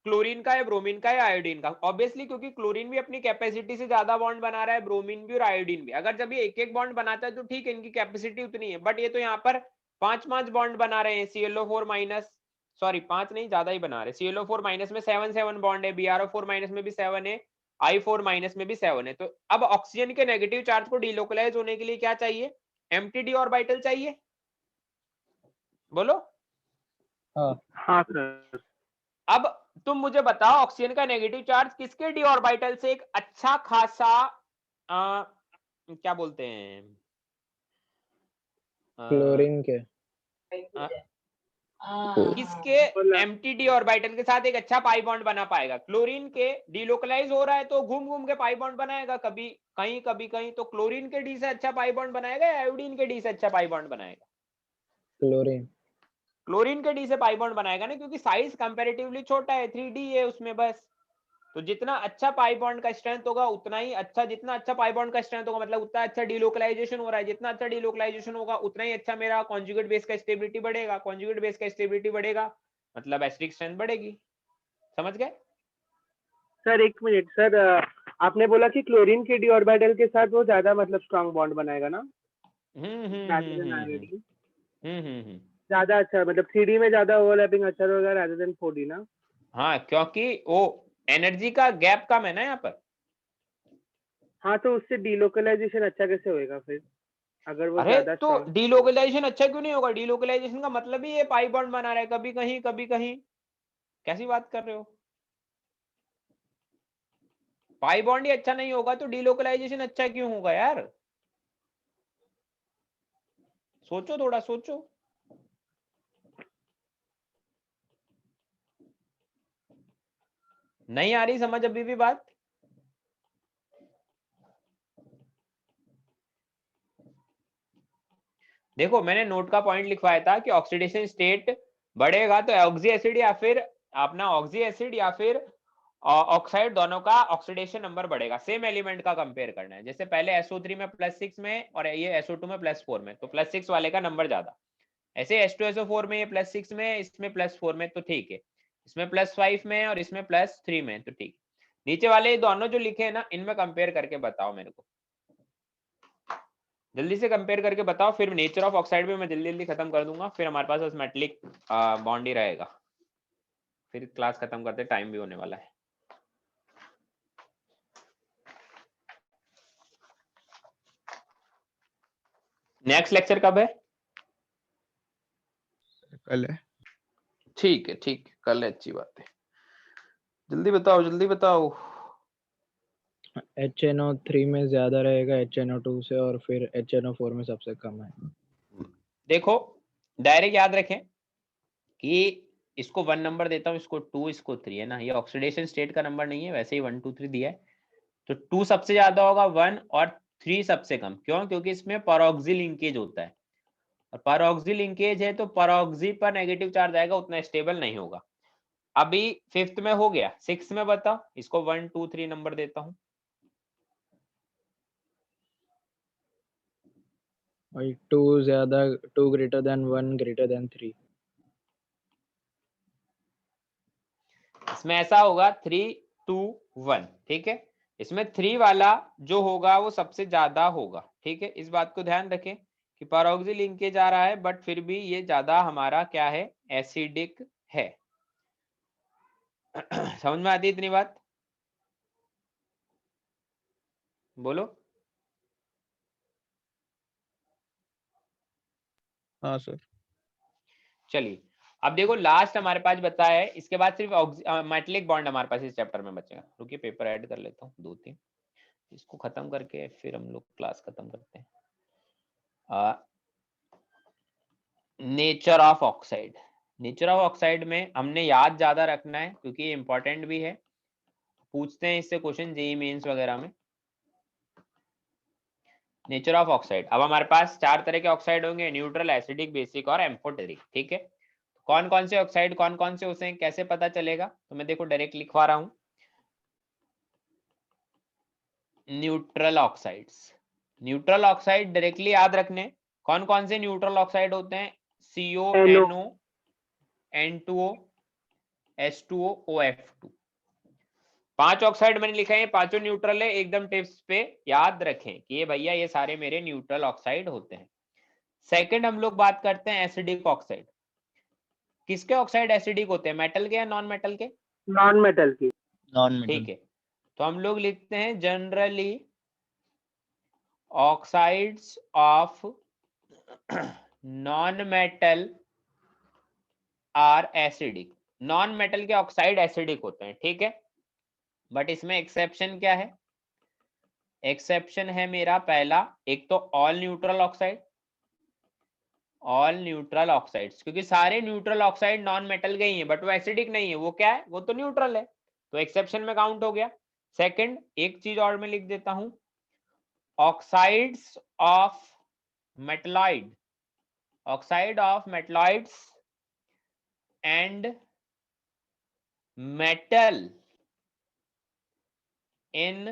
क्लोरीन का या ब्रोमीन का या आयोडीन का। ऑब्वियसली क्योंकि क्लोरीन भी अपनी कैपेसिटी से ज्यादा बॉन्ड बना रहा है, ब्रोमीन भी और आयोडीन भी। अगर जब ये एक एक बॉन्ड बनाता है तो ठीक है, इनकी कैपेसिटी उतनी है, बट ये तो यहाँ पर 5 बॉन्ड बना रहे हैं। ClO4 माइनस, सॉरी 5 नहीं, ज्यादा ही बना रहे हैं। ClO4 माइनस में 7 बॉन्ड है, BrO4 माइनस में भी 7 है, I4 माइनस में भी 7 है। तो अब ऑक्सीजन के नेगेटिव चार्ज को डीलोकलाइज होने के लिए क्या चाहिए, एम्प्टी डी ऑर्बिटल चाहिए। बोलो। हाँ सर। अब तुम मुझे बताओ ऑक्सीजन का नेगेटिव चार्ज किसके डी ऑर्बिटल से एक अच्छा खासा क्या बोलते हैं, क्लोरीन के किसके एम्प्टी डी ऑर्बिटल के साथ एक अच्छा पाई बॉन्ड बना पाएगा। क्लोरीन के डीलोकलाइज हो रहा है तो घूम घूम के पाई बॉन्ड बनाएगा, कभी कहीं। तो क्लोरीन के डी से अच्छा पाई बॉन्ड बनाएगा या आयोडीन के डी से अच्छा पाई बॉन्ड बनाएगा? क्लोरीन के डी से पाई बॉन्ड बनाएगा ना, क्योंकि साइज कंपैरेटिवली छोटा है, 3D है उसमें बस। तो जितना अच्छा पाई बॉन्ड का स्ट्रेंथ होगा उतना ही अच्छा, जितना अच्छा पाई बॉन्ड का स्ट्रेंथ होगा मतलब उतना अच्छा डीलोकलाइजेशन हो रहा है, जितना अच्छा डीलोकलाइजेशन होगा उतना ही अच्छा मेरा कॉन्जुगेट बेस का स्टेबिलिटी बढ़ेगा, कॉन्जुगेट बेस का स्टेबिलिटी बढ़ेगा मतलब एसिडिक स्ट्रेंथ बढ़ेगी। समझ गए सर? एक मिनट सर, आपने बोला कि क्लोरीन के डी ऑर्बिटल के साथ वो ज्यादा मतलब स्ट्रांग बॉन्ड बनाएगा ना, नाइट्रोजन आयोडीन ज्यादा अच्छा, मतलब 3D में ज्यादा ओवरलैपिंग अच्छा होगा रादर देन 4D ना? हाँ, क्योंकि वो एनर्जी का गैप कम है ना यहाँ पर। हाँ, तो उससे डीलोकलाइजेशन अच्छा कैसे होएगा फिर, अगर वो अरे ज्यादा तो strong- डीलोकलाइजेशन अच्छा क्यों नहीं होगा? डीलोकलाइजेशन का मतलब ही ये पाई बॉन्ड बना रहा है, कभी कहीं। कैसी बात कर रहे हो? पाई बॉन्ड ही अच्छा नहीं होगा तो डीलोकलाइजेशन अच्छा क्यों होगा यार? सोचो, थोड़ा सोचो। नहीं आ रही समझ अभी भी बात? देखो मैंने नोट का पॉइंट लिखवाया था कि ऑक्सीडेशन स्टेट बढ़ेगा तो ऑक्सी एसिड या फिर अपना ऑक्सी एसिड या फिर ऑक्साइड दोनों का ऑक्सीडेशन नंबर बढ़ेगा। सेम एलिमेंट का कंपेयर करना है, जैसे पहले SO3 में +6 में और ये SO2 में +4 में, तो +6 वाले का नंबर ज्यादा। ऐसे H2SO4 में ये +6 में, इसमें +4 में, तो ठीक है। इसमें +5 में और इसमें +3 में, तो ठीक। नीचे वाले दोनों जो लिखे हैं ना, इनमें कंपेयर करके बताओ मेरे को, जल्दी से कंपेयर करके बताओ। फिर नेचर ऑफ ऑक्साइड भी मैं जल्दी जल्दी खत्म कर दूंगा, फिर हमारे पास बस मेटलिक बॉन्ड ही रहेगा, फिर क्लास खत्म करते, टाइम भी होने वाला है। नेक्स्ट लेक्चर कब है? कल है। ठीक है, ठीक, कल है, अच्छी बात है। जल्दी बताओ, जल्दी बताओ। HNO3 में ज्यादा रहेगा HNO2 से, और फिर HNO4 में सबसे कम है। देखो डायरेक्ट याद रखें कि इसको 1 नंबर देता हूँ, इसको 2, इसको 3 है ना, ये ऑक्सीडेशन स्टेट का नंबर नहीं है, वैसे ही 1 2 3 दिया है। तो 2 सबसे ज्यादा होगा 1 और 3 सबसे कम। क्यों? क्योंकि इसमें परऑक्सी लिंकेज होता है, और परऑक्सी लिंकेज है तो परऑक्सी पर नेगेटिव चार्ज आएगा, उतना स्टेबल नहीं होगा। अभी 5th में हो गया, 6th में बताओ, इसको 1 2 3 नंबर देता हूँ। और 2 ज्यादा, 2 ग्रेटर देन 1 ग्रेटर देन 3। इसमें ऐसा होगा 3 2 1, ठीक है। इसमें 3 वाला जो होगा वो सबसे ज्यादा होगा, ठीक है। इस बात को ध्यान रखें कि परऑक्सी लिंकेज आ रहा है, बट फिर भी ये ज्यादा हमारा क्या है, एसिडिक है। समझ में आती है इतनी बात? बोलो। हाँ सर। चलिए अब देखो, लास्ट हमारे पास बताया है, इसके बाद सिर्फ मेटलिक बॉन्ड हमारे पास इस चैप्टर में बचेगा। रुकिए पेपर ऐड कर लेता हूँ 2 3, इसको खत्म करके फिर हम लोग क्लास खत्म करते हैं। Nature of oxide, nature of oxide में हमने याद ज्यादा रखना है क्योंकि ये इंपॉर्टेंट भी है, पूछते हैं इससे क्वेश्चन जेईई मेंस वगैरह में। नेचर ऑफ ऑक्साइड, अब हमारे पास 4 तरह के ऑक्साइड होंगे, न्यूट्रल, एसिडिक, बेसिक और एम्फोटेरिक, ठीक है। कौन कौन से ऑक्साइड कौन कौन से होते हैं कैसे पता चलेगा? तो मैं देखो डायरेक्ट लिखवा रहा हूं। Neutral oxides. Neutral oxide directly याद रखने, कौन कौन से न्यूट्रल ऑक्साइड होते हैं? CONO, N2O, H2O, OF2। 5 oxide मैंने लिखा है, पांचों न्यूट्रल है, एकदम टिप्स पे याद रखें कि ये भैया ये सारे मेरे न्यूट्रल ऑक्साइड होते हैं। सेकंड हम लोग बात करते हैं एसिडिक ऑक्साइड। किसके ऑक्साइड एसिडिक होते हैं, मेटल के या नॉन मेटल के? नॉन मेटल की। Non metal. ठीक है, तो हम लोग लिखते हैं generally oxides of non metal are acidic. Non metal के ऑक्साइड एसिडिक होते हैं, ठीक है, बट इसमें एक्सेप्शन क्या है? एक्सेप्शन है मेरा पहला, एक तो all neutral oxide, all neutral oxides, क्योंकि सारे न्यूट्रल ऑक्साइड नॉन मेटल के ही हैं, बट वो एसिडिक नहीं है, वो क्या है, वो तो न्यूट्रल है, तो एक्सेप्शन में काउंट हो गया। सेकंड, एक चीज और मैं लिख देता हूं, oxides of metalloid, oxide of metalloids and metal in